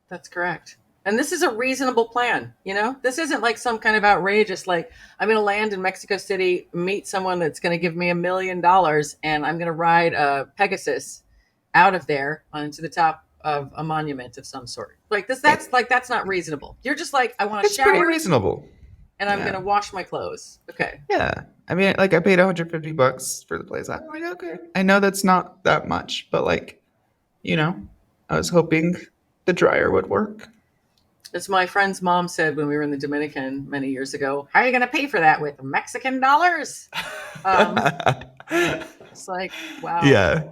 A: That's correct. And this is a reasonable plan, you know? This isn't like some kind of outrageous, like, I'm going to land in Mexico City, meet someone that's going to give me $1 million, and I'm going to ride a Pegasus out of there onto the top of a monument of some sort. Like this,
B: It,
A: that's not reasonable. You're just like, I want to
B: it's pretty
A: shower
B: reasonable.
A: and I'm going
B: Yeah.
A: to wash my clothes. Okay.
B: Yeah. I mean, like I paid $150 for the place. I'm like, okay. I know that's not that much, but like, I was hoping the dryer would work.
A: As my friend's mom said when we were in the Dominican many years ago, how are you going to pay for that with Mexican dollars? It's like, wow.
B: Yeah.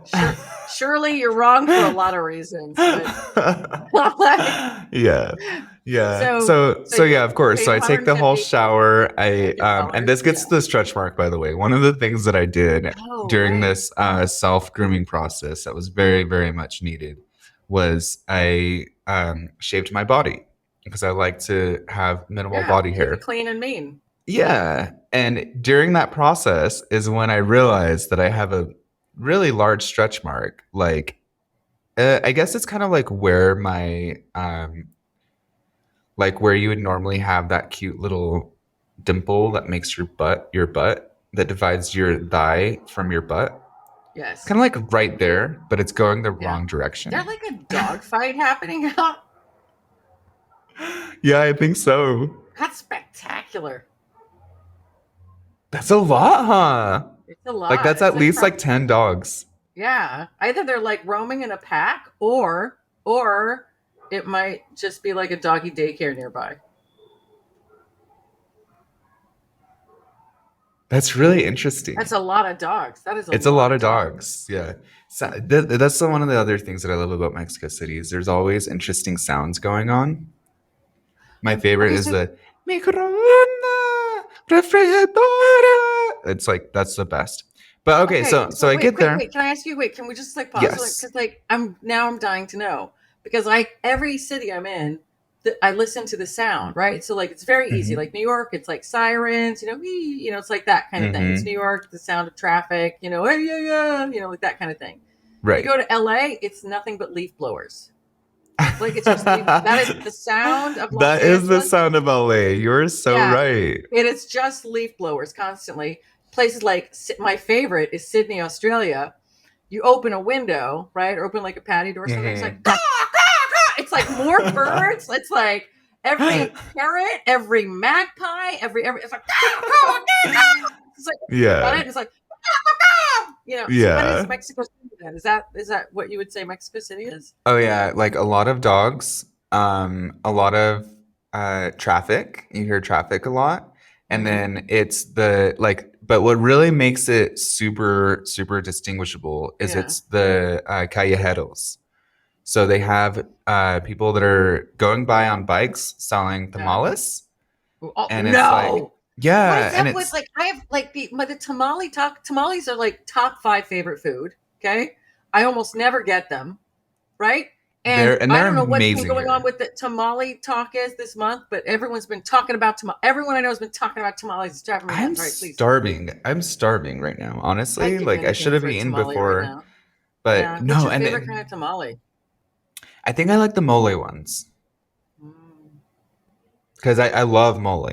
A: Surely you're wrong for a lot of reasons, but
B: Yeah. Yeah.
A: so
B: So yeah, of course.
A: paid
B: So I take the whole
A: 150
B: shower.
A: American
B: And
A: dollars.
B: this gets
A: Yeah.
B: to the stretch mark, by the way. One of the things that I did
A: Oh,
B: during
A: right.
B: this self-grooming process that was very, very much needed was I shaved my body because I like to have minimal
A: Yeah.
B: body
A: Keep it
B: hair.
A: clean and mean.
B: Yeah. And during that process is when I realized that I have a really large stretch mark. Like, I guess it's kind of like where like where you would normally have that cute little dimple that makes your butt, that divides your thigh from your butt.
A: Yes.
B: Kind of like right there, but it's going the
A: Yeah.
B: wrong
A: Is there
B: direction.
A: like a dog fight happening out?
B: Yeah, I think so.
A: That's spectacular.
B: That's a lot, huh?
A: It's a
B: Like
A: lot.
B: that's
A: It's
B: at
A: like
B: least like 10 dogs.
A: yeah. Either they're like roaming in a pack or it might just be like a doggy daycare nearby.
B: That's really interesting.
A: That's a lot of dogs. That is a
B: It's a
A: lot
B: lot
A: of
B: of
A: dogs.
B: dogs. Yeah. So that's one of the other things that I love about Mexico City is there's always interesting sounds going on. My favorite
A: Okay,
B: is
A: so
B: the microonda refrigeradora. It's like that's the best. But okay,
A: okay,
B: so
A: so
B: I
A: wait,
B: get
A: quick,
B: there.
A: wait. Can I ask you? Wait, can we just like pause?
B: Yes.
A: Because like I'm dying to know because every city I'm in, I listen to the sound, right? So like it's very easy.
B: Hmm.
A: Like New York, it's like sirens, it's like that kind of thing. It's New
B: Hmm.
A: York, the sound of traffic, hey, yeah, yeah, like that kind of thing. You
B: Right.
A: go to LA, it's nothing but leaf blowers. Like it's just that is the sound of Los
B: That is the
A: Angeles.
B: sound of LA. You're so
A: Yeah,
B: right.
A: it is just leaf blowers constantly. Places like my favorite is Sydney, Australia. You open a window, right? Or open like a patio door or something. It's like,
B: Hmm.
A: "Caw, caw, caw." It's like more birds. It's like every parrot, every magpie, every it's like, "Caw, caw, caw, caw." It's like
B: Yeah.
A: it's like, "Caw, caw, caw." So what is
B: Yeah.
A: Mexico City then? Is that what you would say Mexico City is?
B: Oh yeah, like a lot of dogs, a lot of traffic. You hear traffic a lot. And
A: Mm-hmm.
B: then it's the like but what really makes it super super distinguishable is
A: Yeah.
B: it's the callejeros. So they have people that are going by on bikes selling
A: Yeah.
B: tamales,
A: Oh
B: and it's like
A: no. What
B: yeah,
A: is
B: and
A: up with
B: it's
A: like I have like the tamales are like top 5 favorite food. Okay. I almost never get them. Right. And I
B: they're
A: don't know what's been
B: amazing
A: going on
B: here.
A: with the tamale talk is this month, but everyone's been talking about everyone I know has been talking about tamales. It's driving me
B: I'm
A: nuts. All right, please.
B: starving. I'm starving right now,
A: I'd
B: honestly.
A: give
B: Like I should
A: anything
B: have
A: for a
B: eaten
A: tamale right
B: before,
A: now.
B: but
A: Yeah. What's
B: no,
A: your
B: and
A: favorite kind of tamale?
B: I think I like the mole ones
A: Mm,
B: because I love mole.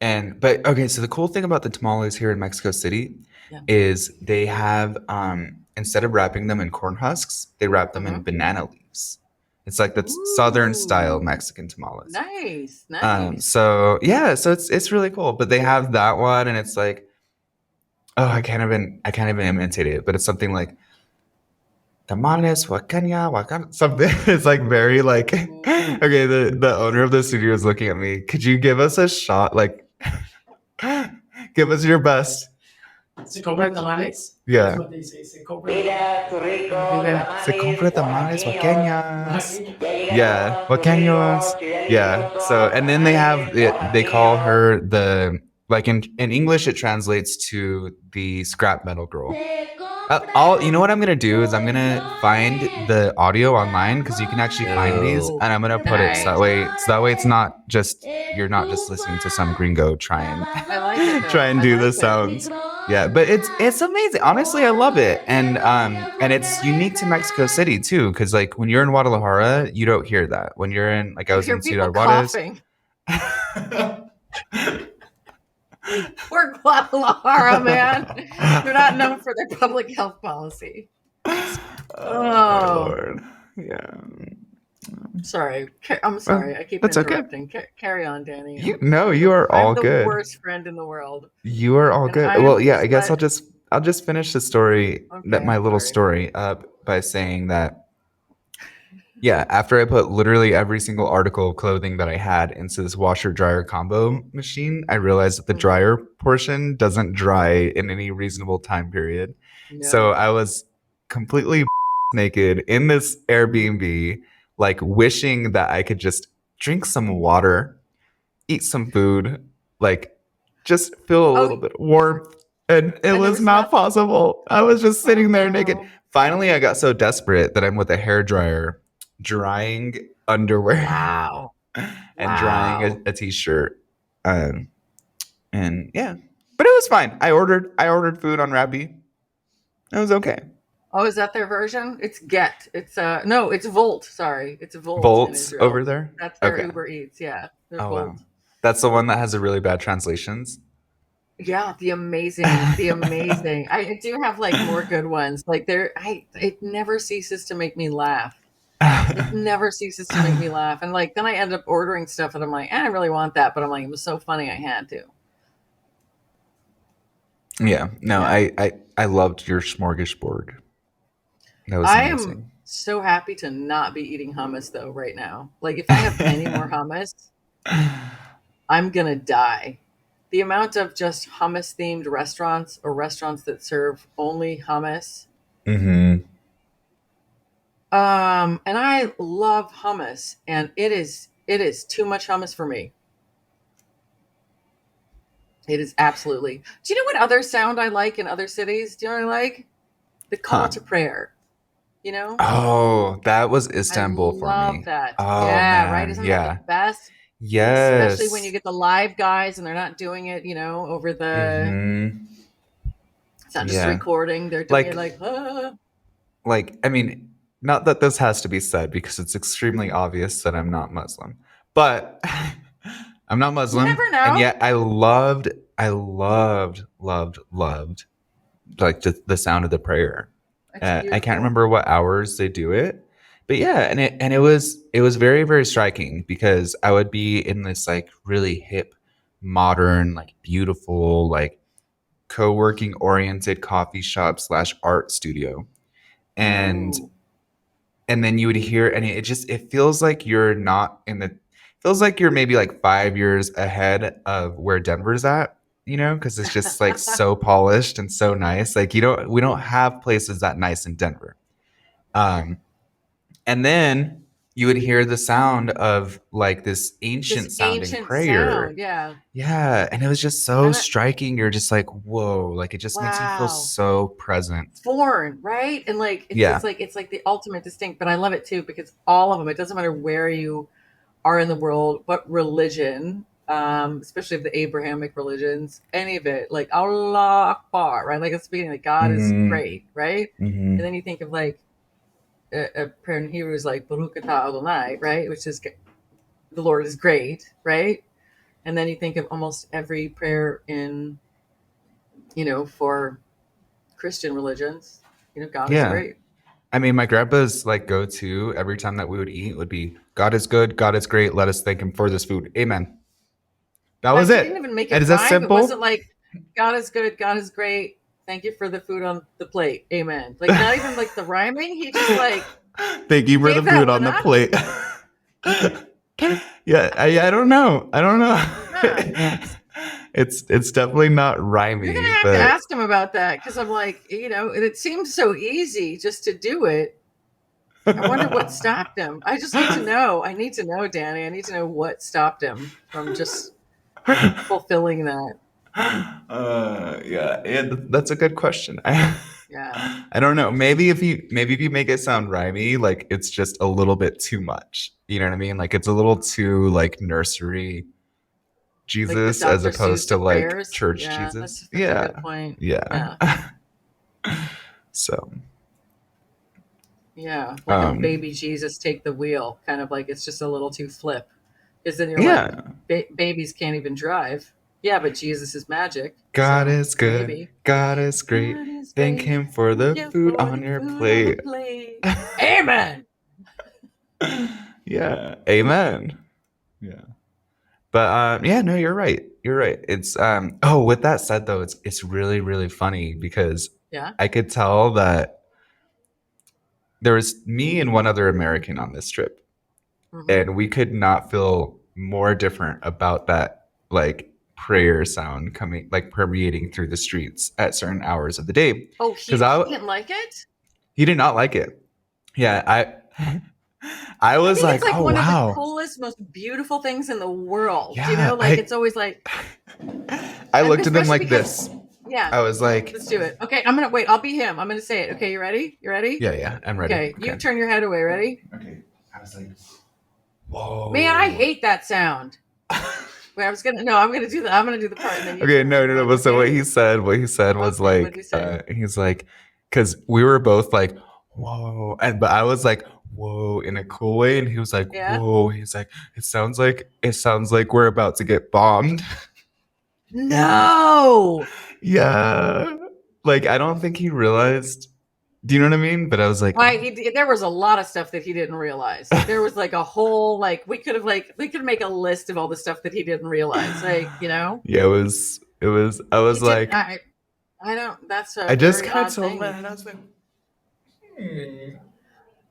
B: And but okay, so the cool thing about the tamales here in Mexico City
A: yeah.
B: is they have instead of wrapping them in corn husks, they wrap them in
A: Mm-hmm.
B: banana leaves. It's like that's southern style
A: Ooh.
B: Mexican tamales.
A: Nice. Nice.
B: So yeah, so it's really cool. But they have that one, and it's like, oh, I can't even imitate it. But it's something like tamales, wakanya, wakan, something. It's like very like,
A: Mm.
B: okay, the owner of the studio is looking at me. Could you give us a shot? Like, give us your best.
A: Se compra tamales. That's
B: Yeah.
A: what they say. Se compra tamales.
B: Se compra tamales wakeñas. Yeah, wakeños. Yeah. So, and then they have it, they call her the, like in English, it translates to the scrap metal girl. I'll, you know what I'm gonna do is I'm gonna find the audio online because you can actually find these,
A: Oh,
B: and I'm gonna put it
A: nice.
B: so that way it's not just, you're not just listening to some gringo try and
A: I like it
B: try
A: though.
B: and
A: I
B: do the
A: like it.
B: sounds. Yeah, but it's amazing. Honestly, I love it, and it's unique to Mexico City too, because like when you're in Guadalajara, you don't hear that. When you're in, like I
A: You
B: was
A: hear
B: in
A: people
B: Ciudad Juarez.
A: coughing. We're Guadalajara, man. They're not known for their public health policy.
B: Oh my
A: Oh,
B: lord. Yeah.
A: sorry. I'm
B: Well,
A: sorry. I keep
B: that's okay.
A: interrupting. Carry on, Danny.
B: You no, you are
A: I'm
B: all
A: the
B: good.
A: worst friend in the world,
B: You are all
A: and
B: good. Well,
A: I'm
B: yeah,
A: just
B: I guess
A: let.
B: I'll just finish the story, that
A: Okay,
B: my little
A: sorry.
B: story up by saying that, yeah, after I put literally every single article of clothing that I had into this washer dryer combo machine, I realized that the
A: Hmm.
B: dryer portion doesn't dry in any reasonable time period. So
A: No.
B: I was completely naked in this Airbnb, like wishing that I could just drink some water, eat some food, like just feel a
A: Oh,
B: little bit of warmth. And it
A: and there
B: was
A: was
B: not
A: nothing.
B: possible. I was just
A: Oh
B: sitting there naked.
A: no!
B: Finally, I got so desperate that I'm with a hair dryer, drying underwear
A: Wow!
B: and drying
A: Wow!
B: a t-shirt. Um, and yeah, but it was fine. I ordered food on Rappi. It was okay.
A: Oh, is that their version? It's Get. It's no, it's Volt. Sorry, it's Volt in
B: Volts over
A: Israel.
B: there.
A: That's their
B: Okay.
A: Uber Eats. Yeah, they're
B: Oh wow.
A: Volt.
B: That's the one that has a really bad translations.
A: Yeah, the amazing. I do have like more good ones. Like there, I it never ceases to make me laugh. It never ceases to make me laugh. And like then I end up ordering stuff, and I'm like, I really want that, but I'm like, it was so funny, I had to.
B: Yeah. No,
A: Yeah,
B: I loved your smorgasbord. That was
A: I am
B: amazing.
A: so happy to not be eating hummus though right now. Like if I have any more hummus, I'm gonna die. The amount of just hummus themed restaurants or restaurants that serve only hummus.
B: Mm-hmm.
A: And I love hummus, and it is too much hummus for me. It is absolutely. Do you know what other sound I like in other cities? Do you know what I like? The call
B: Huh.
A: to prayer. You know,
B: Oh, that was
A: I
B: Istanbul for
A: love
B: me.
A: that.
B: Oh
A: Yeah, right.
B: man,
A: Isn't that the
B: yeah.
A: best? Especially when you
B: Yes.
A: get the live guys and they're not doing it, over the.
B: Mm-hmm.
A: It's not just a
B: Yeah.
A: recording. They're doing it
B: Like
A: like, ah.
B: I mean, not that this has to be said because it's extremely obvious that I'm not Muslim. But I'm not
A: You
B: Muslim,
A: never
B: and
A: know.
B: yet loved like the sound of the prayer.
A: It's
B: I can't
A: beautiful.
B: remember what hours they do it, but yeah, and it was very very striking because I would be in this like really hip, modern, like beautiful, like co-working oriented coffee shop slash art studio, and
A: Oh.
B: then you would hear, and it just it feels like you're not in the, feels like you're maybe like 5 years ahead of where Denver's at, because it's just like so polished and so nice. Like we don't have places that nice in Denver. um and then you would hear the sound of like this
A: This
B: ancient sounding
A: ancient
B: prayer.
A: sound. Yeah.
B: Yeah, and it was just so
A: And
B: striking. You're just like, whoa, like it just makes you feel
A: wow.
B: so present.
A: Foreign, right? And like
B: Yeah.
A: it's like the ultimate distinct, but I love it too because all of them, it doesn't matter where you are in the world, what religion, especially of the Abrahamic religions, any of it, like Allah Akbar, right? Like it's speaking like God is
B: Mm-hmm.
A: great, right?
B: Mm-hmm.
A: And then you think of like a prayer in Hebrew is like Baruch atah Adonai, right? Which is the Lord is great, right? And then you think of almost every prayer in, for Christian religions, God is
B: Yeah.
A: great.
B: I mean, my grandpa's like go to every time that we would eat would be, God is good, God is great, let us thank him for this food. Amen. That was
A: Like he didn't
B: it.
A: even make
B: And
A: it
B: is that
A: rhyme. It wasn't
B: simple?
A: like God is good, God is great. Thank you for the food on the plate. Amen. Like not even like the rhyming. He just like
B: Thank you for the
A: gave that
B: food on
A: one
B: the
A: up.
B: plate. Yeah, I don't know. I don't know.
A: Huh.
B: It's definitely not
A: You're gonna
B: rhymey,
A: have to
B: but
A: ask him about that because I'm like, it seems so easy just to do it. I wonder what stopped him. I just need to know. I need to know, Danny. I need to know what stopped him from just fulfilling that.
B: yeah, that's a good question. I
A: Yeah.
B: I don't know. Maybe if you make it sound rhymey, like it's just a little bit too much. You know what I mean? Like it's a little too like nursery
A: Like the
B: Jesus as
A: Dr.
B: opposed
A: Seuss
B: to
A: of
B: like
A: prayers.
B: church
A: Yeah,
B: Jesus.
A: that's a
B: Yeah.
A: good point.
B: Yeah.
A: Yeah.
B: So,
A: Yeah. Like a
B: um
A: baby Jesus take the wheel, kind of like it's just a little too flip. Because then you're like,
B: yeah.
A: babies can't even drive. Yeah, but Jesus is magic.
B: God
A: So
B: is good.
A: maybe.
B: God is great.
A: God is
B: Thank
A: great.
B: him for
A: Thank
B: the
A: you
B: food
A: for
B: on
A: the
B: your
A: food on the
B: plate.
A: plate. Amen.
B: Yeah. Amen. Yeah. But yeah, no, you're right. You're right. It's oh, with that said though, it's really, really funny because
A: Yeah.
B: I could tell that there was me and one other American on this trip,
A: Hmm.
B: and we could not feel more different about that like prayer sound coming like permeating through the streets at certain hours of the day.
A: Oh,
B: Because
A: he
B: I
A: didn't like it?
B: he did not like it. Yeah, I
A: I
B: was
A: think it's
B: like,
A: like
B: oh
A: one of the
B: wow.
A: coolest, most beautiful things in the world.
B: Yeah,
A: Like it's always like,
B: I
A: and
B: looked at them
A: especially
B: like
A: because,
B: this.
A: yeah,
B: I was like,
A: let's do it. Okay, I'm gonna wait. I'll be him. I'm gonna say it. Okay, you ready? You ready?
B: yeah, yeah, I'm ready.
A: Okay, you
B: Okay.
A: turn your head away. Ready?
B: Okay. I was like,
A: Man, I
B: whoa.
A: hate that sound. Wait, no, I'm gonna do the, I'm gonna do the part, and then you
B: Okay,
A: turn
B: no,
A: your
B: no, no.
A: head.
B: But so
A: Okay?
B: what he said was
A: Okay. What did
B: like,
A: you say?
B: he's like, because we were both like, whoa, and but I was like, whoa, in a cool way, and he was like,
A: Yeah.
B: whoa. He's like, it sounds like we're about to get bombed.
A: No.
B: Yeah, like I don't think he realized. Do you know what I mean? But I was like,
A: Why
B: oh,
A: there was a lot of stuff that he didn't realize. Like there was like a whole we could make a list of all the stuff that he didn't realize. Like
B: yeah, it was. I
A: he
B: was
A: did.
B: like,
A: I don't. That's a
B: I just
A: very
B: kind of
A: odd
B: told him,
A: thing.
B: and I was like, hmm.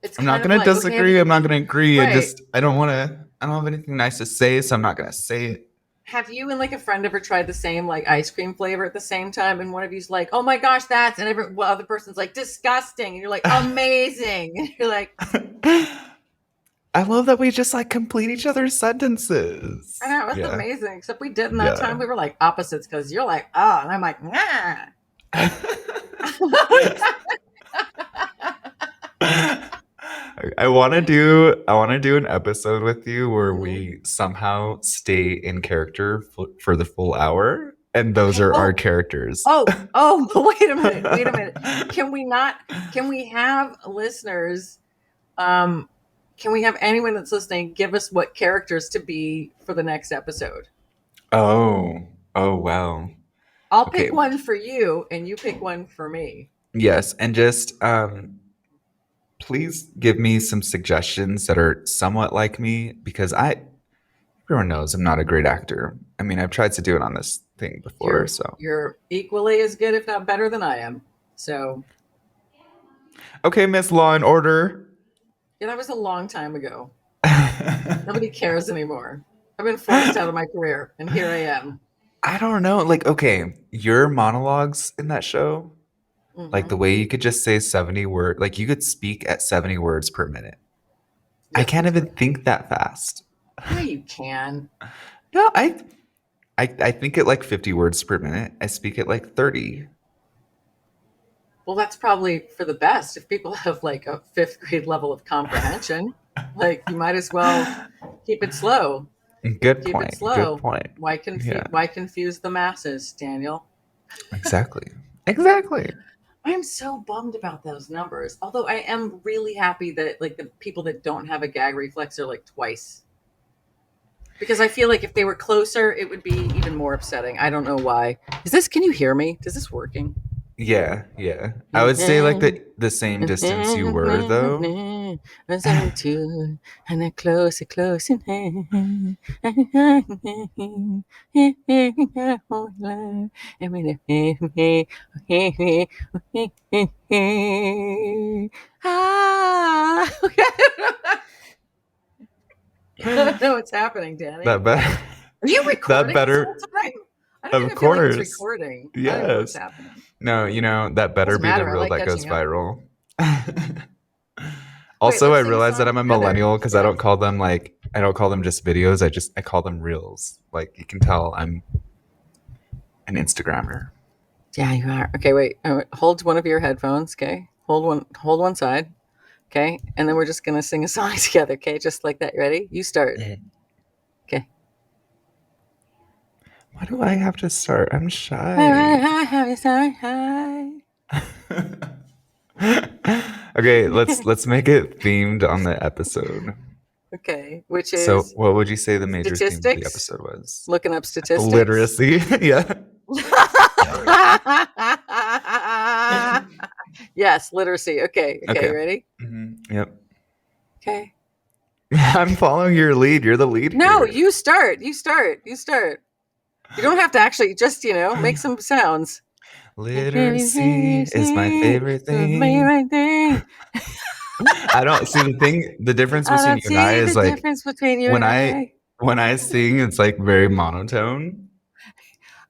A: It's
B: I'm not
A: kind of
B: gonna
A: like okay,
B: disagree. I'm not gonna agree.
A: right.
B: I don't want to. I don't have anything nice to say, so I'm not gonna say it.
A: Have you and like a friend ever tried the same like ice cream flavor at the same time, and one of you's like, "Oh my gosh, that's," and other person's like, "Disgusting," and you're like, "Amazing," and you're like,
B: I love that we just like complete each other's
A: "I
B: sentences.
A: know it was
B: Yeah,
A: amazing." Except we did in that
B: yeah.
A: time. We were like opposites because you're like, "Oh," and I'm like, "Nah."
B: I want to do an episode with you where
A: Mhm.
B: we somehow stay in character for the full hour, and those
A: Okay.
B: are our characters.
A: Oh, wait a minute. Wait a minute. Can we not, can we have listeners, um, can we have anyone that's listening give us what characters to be for the next episode?
B: Oh, oh wow.
A: I'll
B: Okay.
A: pick one for you and you pick one for me.
B: Yes, and just please give me some suggestions that are somewhat like me because everyone knows I'm not a great actor. I mean, I've tried to do it on this thing before, so.
A: You're equally as good, if not better than I am. So
B: Okay, Miss Law and Order.
A: yeah, that was a long time ago. Nobody cares anymore. I've been forced out of my career and here I am.
B: I don't know. Like, okay, your monologues in that show, like
A: Hmm.
B: the way you could just say 70 words, like you could speak at 70 words per minute. I
A: Yes,
B: can't
A: that's
B: even
A: right.
B: think that fast.
A: Yeah, you can.
B: No, I think at like 50 words per minute. I speak at like 30.
A: Well, that's probably for the best. If people have like a fifth grade level of comprehension, like you might as well keep it slow.
B: Good
A: Keep it
B: point. Good
A: slow.
B: point. Yeah,
A: Why confuse the masses, Daniel?
B: exactly. Exactly.
A: I'm so bummed about those numbers. Although I am really happy that like the people that don't have a gag reflex are like twice. Because I feel like if they were closer, it would be even more upsetting. I don't know why. Can you hear me? Is this working?
B: Yeah, yeah. I would say like the same distance you were though.
A: two, and a closer, close in hand. Ah, I don't know what's happening, Danny.
B: That better.
A: Are you
B: That
A: recording this whole
B: better.
A: time? I don't
B: Of
A: even feel like it's
B: course.
A: recording. I don't even know what's
B: Yes.
A: happening.
B: No, that better
A: Doesn't
B: be the
A: matter. I
B: reel
A: like
B: that goes
A: catching up.
B: viral.
A: Wait,
B: Also, I
A: let's sing a
B: realized that
A: song
B: I'm a
A: together.
B: millennial because
A: Yeah.
B: I don't call them just videos. I call them reels. Like you can tell I'm an Instagrammer.
A: Yeah, you are. Okay, wait. Hold one of your headphones. Okay, hold one side. Okay, and then we're just gonna sing a song together. Okay, just like that. You ready? You start. Okay.
B: Why do I have to start? I'm shy.
A: Hi.
B: Okay, let's make it themed on the episode.
A: Okay, which
B: So,
A: is
B: what would you say the major theme of the
A: statistics.
B: episode was?
A: Looking up statistics.
B: Literacy. Yeah.
A: Yes, literacy. Okay,
B: Okay.
A: you ready?
B: Yep.
A: Okay.
B: I'm following your lead. You're the lead
A: No,
B: here.
A: you start. You don't have to actually just, make some sounds.
B: Literacy is my favorite thing. I don't see the difference
A: I
B: between
A: don't
B: you and I
A: see
B: is
A: the
B: like
A: difference between you
B: when
A: and
B: I
A: I.
B: when I sing, it's like very monotone.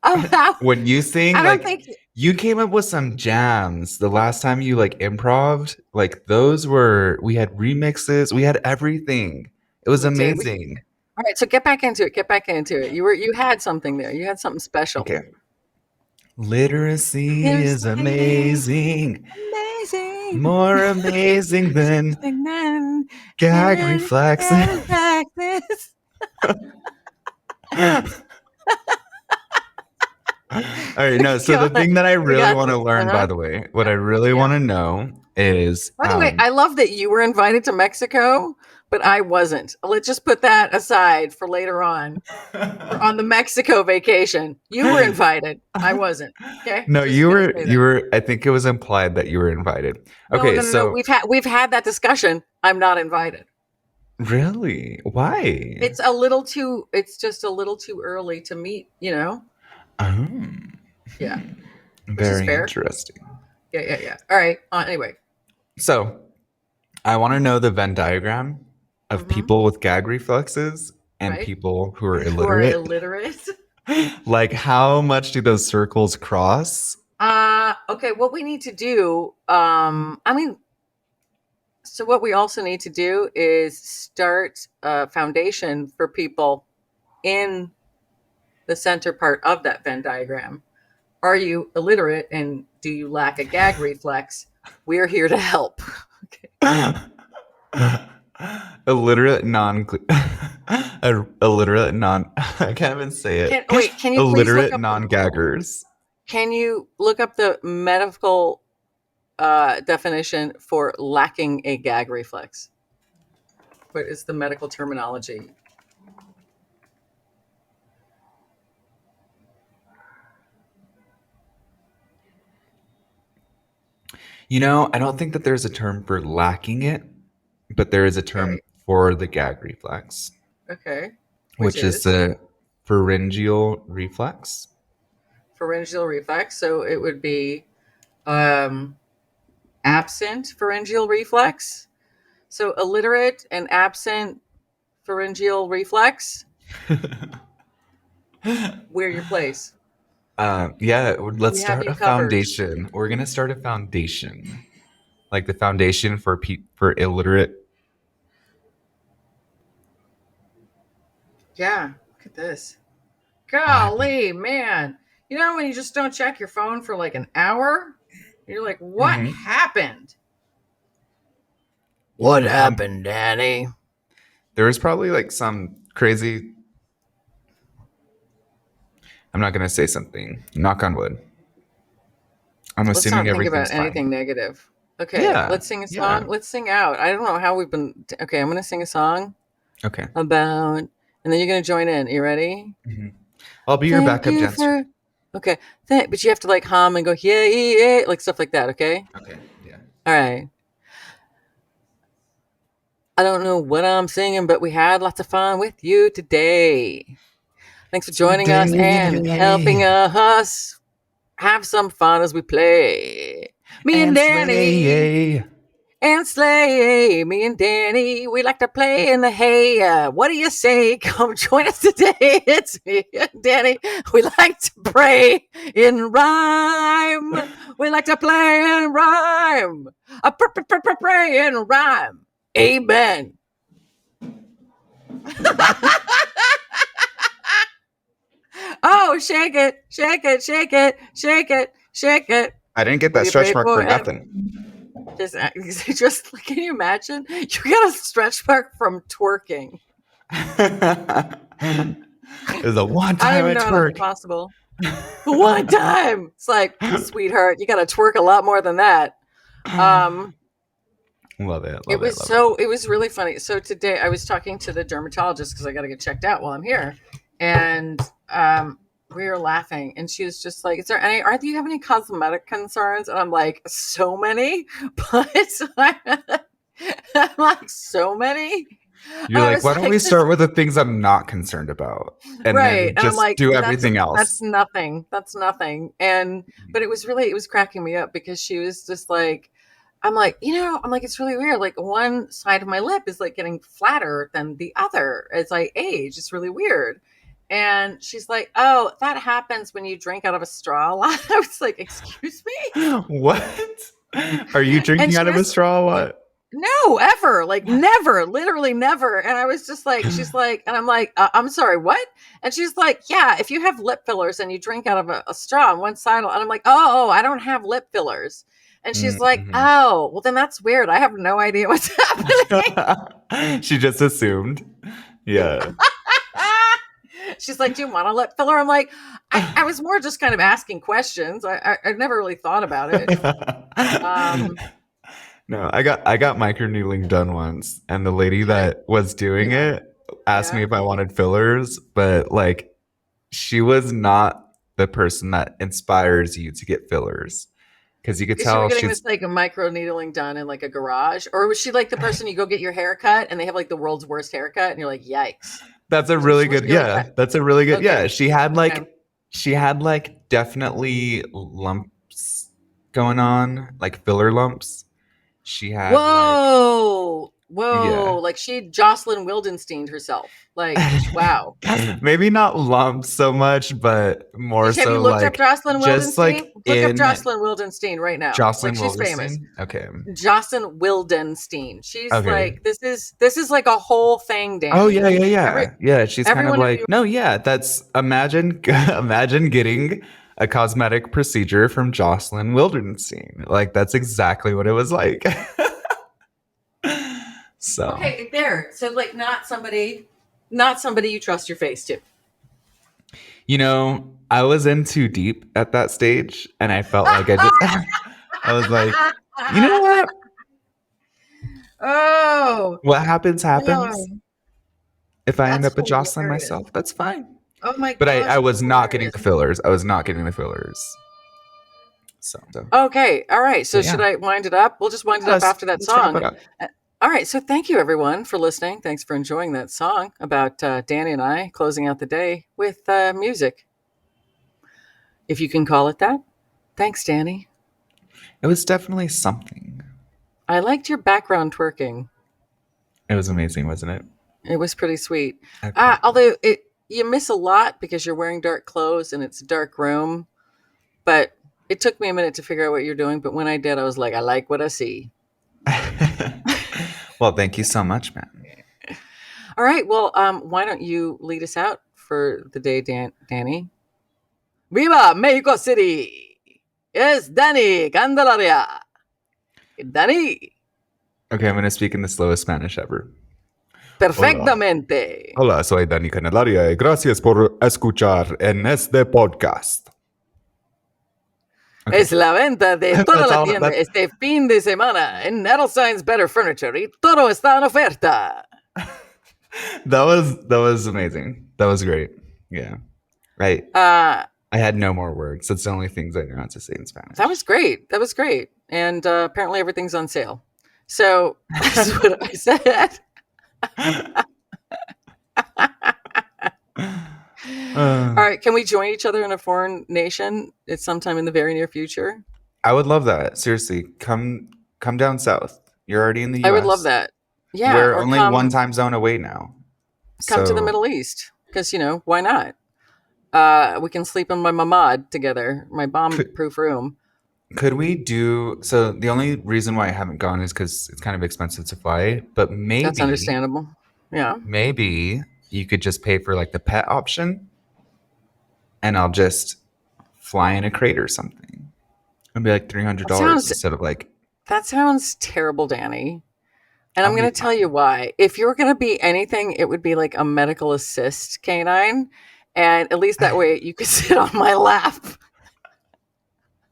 A: Oh,
B: When you sing,
A: I don't
B: like
A: think
B: you came up with some jams. The last time you like improved, like we had remixes, we had everything. It was
A: we did.
B: amazing.
A: All right, so get back into it. Get back into it. You had something there. You had something special.
B: Okay. Literacy
A: There's
B: is amazing.
A: amazing.
B: More amazing than
A: Then
B: gag reflexes.
A: like this.
B: All right, no. So
A: Go
B: the
A: on.
B: thing that I
A: We
B: really
A: got
B: want to
A: this.
B: learn, by the way, what I really
A: Yeah.
B: want to know is,
A: By the way, I love that you were invited to Mexico, but I wasn't. Let's just put that aside for later on. On the Mexico vacation, you were invited. I wasn't. Okay,
B: no,
A: just gonna say that.
B: you were. I think it was implied that you were invited.
A: No,
B: Okay,
A: no, no, no.
B: so
A: We've had that discussion. I'm not invited.
B: really, why?
A: It's just a little too early to meet.
B: Oh,
A: Yeah, which is
B: very
A: fair.
B: interesting.
A: Yeah. All right. Anyway.
B: So I want to know the Venn diagram of
A: Mm-hmm.
B: people with gag reflexes and
A: Right.
B: people who are
A: Who are
B: illiterate.
A: illiterate?
B: Like, how much do those circles cross?
A: Okay. What we need to do. So what we also need to do is start a foundation for people in the center part of that Venn diagram. Are you illiterate and do you lack a gag reflex? We're here to help. Okay.
B: Illiterate non illiterate non I can't even say it.
A: Can you please look
B: Illiterate
A: up
B: non-gaggers.
A: can you look up the medical definition for lacking a gag reflex? What is the medical terminology?
B: I don't think that there's a term for lacking it, but there is a term
A: Okay.
B: for the gag reflex,
A: Okay. Which
B: which is
A: is
B: the pharyngeal reflex.
A: pharyngeal reflex. So it would be absent pharyngeal reflex. So illiterate and absent pharyngeal reflex. Where your place?
B: Yeah, let's
A: We have
B: start
A: you
B: a
A: covered.
B: foundation. We're gonna start a foundation, like the foundation for illiterate.
A: Yeah, look at this.
B: What happened?
A: Golly, man. You know when you just don't check your phone for like an hour? You're like, what happened? What happened, Danny?
B: There was probably like some crazy. I'm not gonna say something. Knock on wood. I'm
A: Let's
B: assuming
A: not think about
B: everything's fine.
A: anything negative. Okay,
B: Yeah,
A: let's sing a
B: yeah.
A: song. Let's sing out. I don't know how we've been. Okay, I'm going to sing a song
B: Okay.
A: about, and then you're going to join in. You ready?
B: I'll be your backup dancer.
A: Okay, but you have to like hum and go, yeah, like stuff like that, okay?
B: Okay, yeah.
A: All right. I don't know what I'm singing, but we had lots of fun with you today. Thanks for joining us and helping
B: Today
A: us have some fun as we play. Me and
B: and
A: Danny
B: slay.
A: and Slay. Me and Danny, we like to play in the hay. What do you say? Come join us today. It's me and Danny. We like to pray in rhyme. We like to play in rhyme. Pray in rhyme. Amen. Oh, shake it, shake it, shake it, shake it, shake it.
B: I didn't get
A: Will
B: that
A: you
B: stretch
A: pray
B: mark for
A: it?
B: nothing.
A: Just can you imagine? You got a stretch mark from twerking.
B: It was a one
A: I don't
B: time
A: even
B: I
A: know how that's
B: twerk.
A: possible. One time. It's like, sweetheart, you got to twerk a lot more than that.
B: Love it.
A: It
B: Love it.
A: was
B: Love
A: so it was really funny. So today I was talking to the dermatologist because I got to get checked out while I'm here, and we were laughing, and she was just like, "Is there any? Do you have any cosmetic concerns?" And I'm like, "So many," but I'm like, "So many."
B: You're
A: I
B: like,
A: was
B: why don't we
A: like,
B: start with the things I'm not concerned about and
A: right.
B: then
A: And I'm
B: just
A: like,
B: do
A: that's
B: everything
A: that's
B: else?
A: nothing. That's nothing. And but it was cracking me up because she was just like, I'm like, I'm like, it's really weird. Like one side of my lip is like getting flatter than the other as I age. It's really weird. And she's like, "Oh, that happens when you drink out of a straw a lot." I was like, "Excuse me?"
B: What? Are you
A: And
B: drinking
A: she
B: out of a
A: was
B: straw? What?
A: no, ever, like never, literally never. And I was just like, she's like, and I'm like, I'm sorry, what? And she's like, yeah, if you have lip fillers and you drink out of a straw on one side, and I'm like, oh, I don't have lip fillers. And she's like,
B: Mm-hmm.
A: oh, well, then that's weird. I have no idea what's happening.
B: She just assumed. Yeah.
A: She's like, do you want a lip filler? I'm like, I was more just kind of asking questions. I never really thought about it. Um,
B: No, I got microneedling done once, and the lady that was doing
A: yeah,
B: it asked me
A: yeah.
B: if I wanted fillers, but like she was not the person that inspires you to get fillers because you could
A: Is she
B: tell
A: getting this
B: she's
A: like a micro needling done in like a garage, or was she like the person you go get your hair cut and they have like the world's worst haircut and you're like, yikes?
B: that's a really
A: Was
B: good,
A: she like
B: yeah,
A: that?
B: that's a really good,
A: Okay,
B: yeah.
A: okay.
B: She had like definitely lumps going on, like filler lumps. She had like,
A: Whoa, whoa!
B: yeah.
A: Like she Jocelyn Wildenstein herself. Like, wow.
B: Maybe not lumps so much, but more
A: Have you
B: so
A: looked up
B: like
A: Jocelyn
B: just
A: Wildenstein?
B: like
A: Look up
B: in
A: Jocelyn Wildenstein right now. Like
B: Jocelyn
A: she's famous.
B: Wildenstein. Okay.
A: Jocelyn Wildenstein. She's
B: Okay.
A: like this is like a whole thing,
B: Oh
A: Danny.
B: yeah, yeah,
A: Every
B: yeah. Yeah, she's kind of
A: everyone in
B: like,
A: New
B: no, yeah, that's imagine imagine getting a cosmetic procedure from Jocelyn Wildenstein. Like that's exactly what it was like. So,
A: Okay, there. So like not somebody you trust your face to.
B: I was in too deep at that stage and I felt like I just I was like, you know what?
A: Oh,
B: What happens happens.
A: no.
B: If I end
A: That's
B: up with Jocelyn
A: hilarious.
B: myself, that's fine.
A: Oh my
B: But
A: gosh,
B: I
A: that's
B: was not getting
A: hilarious.
B: the fillers. I was not getting the fillers. So
A: Okay, all right. So should
B: yeah.
A: I wind it up? We'll just wind it
B: Yeah,
A: up after that
B: let's wrap
A: song.
B: it up.
A: All right. So thank you everyone for listening. Thanks for enjoying that song about Danny and I closing out the day with music, if you can call it that. Thanks, Danny.
B: It was definitely something.
A: I liked your background twerking.
B: It was amazing, wasn't it?
A: It was pretty sweet.
B: I felt it.
A: Although you miss a lot because you're wearing dark clothes and it's a dark room. But it took me a minute to figure out what you're doing. But when I did, I was like, I like what I see.
B: Well, thank you so much, man.
A: All right. Well, why don't you lead us out for the day, Danny? Viva Mexico City! Yes, Danny Candelaria. Danny,
B: Okay, I'm gonna speak in the slowest Spanish ever. Hola.
A: perfectamente.
B: Hola, soy Dani Canelaria y gracias por escuchar en este podcast. Okay.
A: Es la venta de toda
B: That's
A: la
B: all.
A: tienda este fin de semana en Edelstein's Better Furniture y todo está en oferta.
B: That was amazing. That was great. Yeah. Right.
A: Uh,
B: I had no more words. That's the only things I know how to say in Spanish.
A: that was great. That was great. And apparently everything's on sale. So that's what I said. All right, can we join each other in a foreign nation at sometime in the very near future?
B: I would love that. Seriously, come down south. You're already in the
A: I would love
B: US.
A: that. Yeah,
B: We're
A: or
B: only one time zone away now.
A: come to the
B: So
A: Middle East because why not? We can sleep in my mamad together, my
B: could
A: bomb-proof room.
B: could we do so the only reason why I haven't gone is because it's kind of expensive to fly, but
A: That's understandable. Yeah,
B: maybe you could just pay for like the pet option and I'll just fly in a crate or something. It'd be like
A: that
B: $300
A: sounds
B: instead of like
A: that sounds terrible, Danny. And I'm
B: I'll
A: going
B: be
A: to tell you
B: fine.
A: why. If you were going to be anything, it would be like a medical assist canine, and at least that way you could sit on my lap.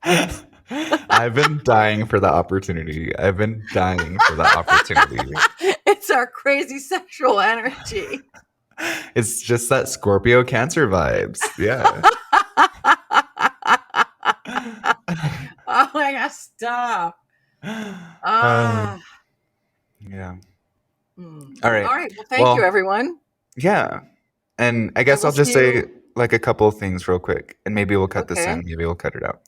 B: I've been dying for the opportunity. I've been dying for that opportunity.
A: It's our crazy sexual energy.
B: It's just that Scorpio Cancer vibes. Yeah.
A: Oh my gosh, stop.
B: Uh,
A: Ah.
B: yeah. All
A: All
B: right.
A: right. Well, thank you,
B: Well,
A: everyone.
B: yeah. And I
A: And
B: guess
A: we'll
B: I'll just
A: see
B: say
A: you.
B: like a couple of things real quick, and maybe we'll cut this in,
A: Okay.
B: maybe we'll cut it out.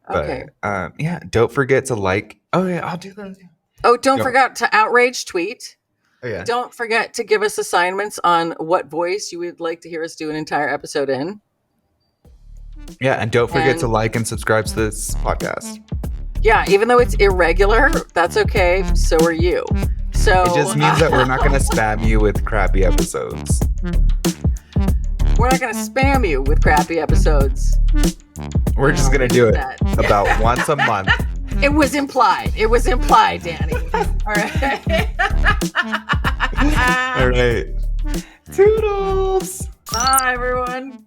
A: Okay.
B: But yeah, don't forget to like. Oh yeah, I'll do that.
A: Oh, don't
B: Don't.
A: forget to outrage tweet.
B: Oh yeah.
A: Don't forget to give us assignments on what voice you would like to hear us do an entire episode in.
B: Yeah, and don't forget to
A: And
B: like and subscribe to this podcast.
A: yeah, even though it's irregular, that's okay. So are you. So
B: It just means that we're not going to spam you with crappy episodes.
A: we're not going to spam you with crappy episodes.
B: We're just going to do it
A: That.
B: about once a month.
A: It was implied. It was implied, Danny. All right.
B: All right. Toodles.
A: Bye, everyone.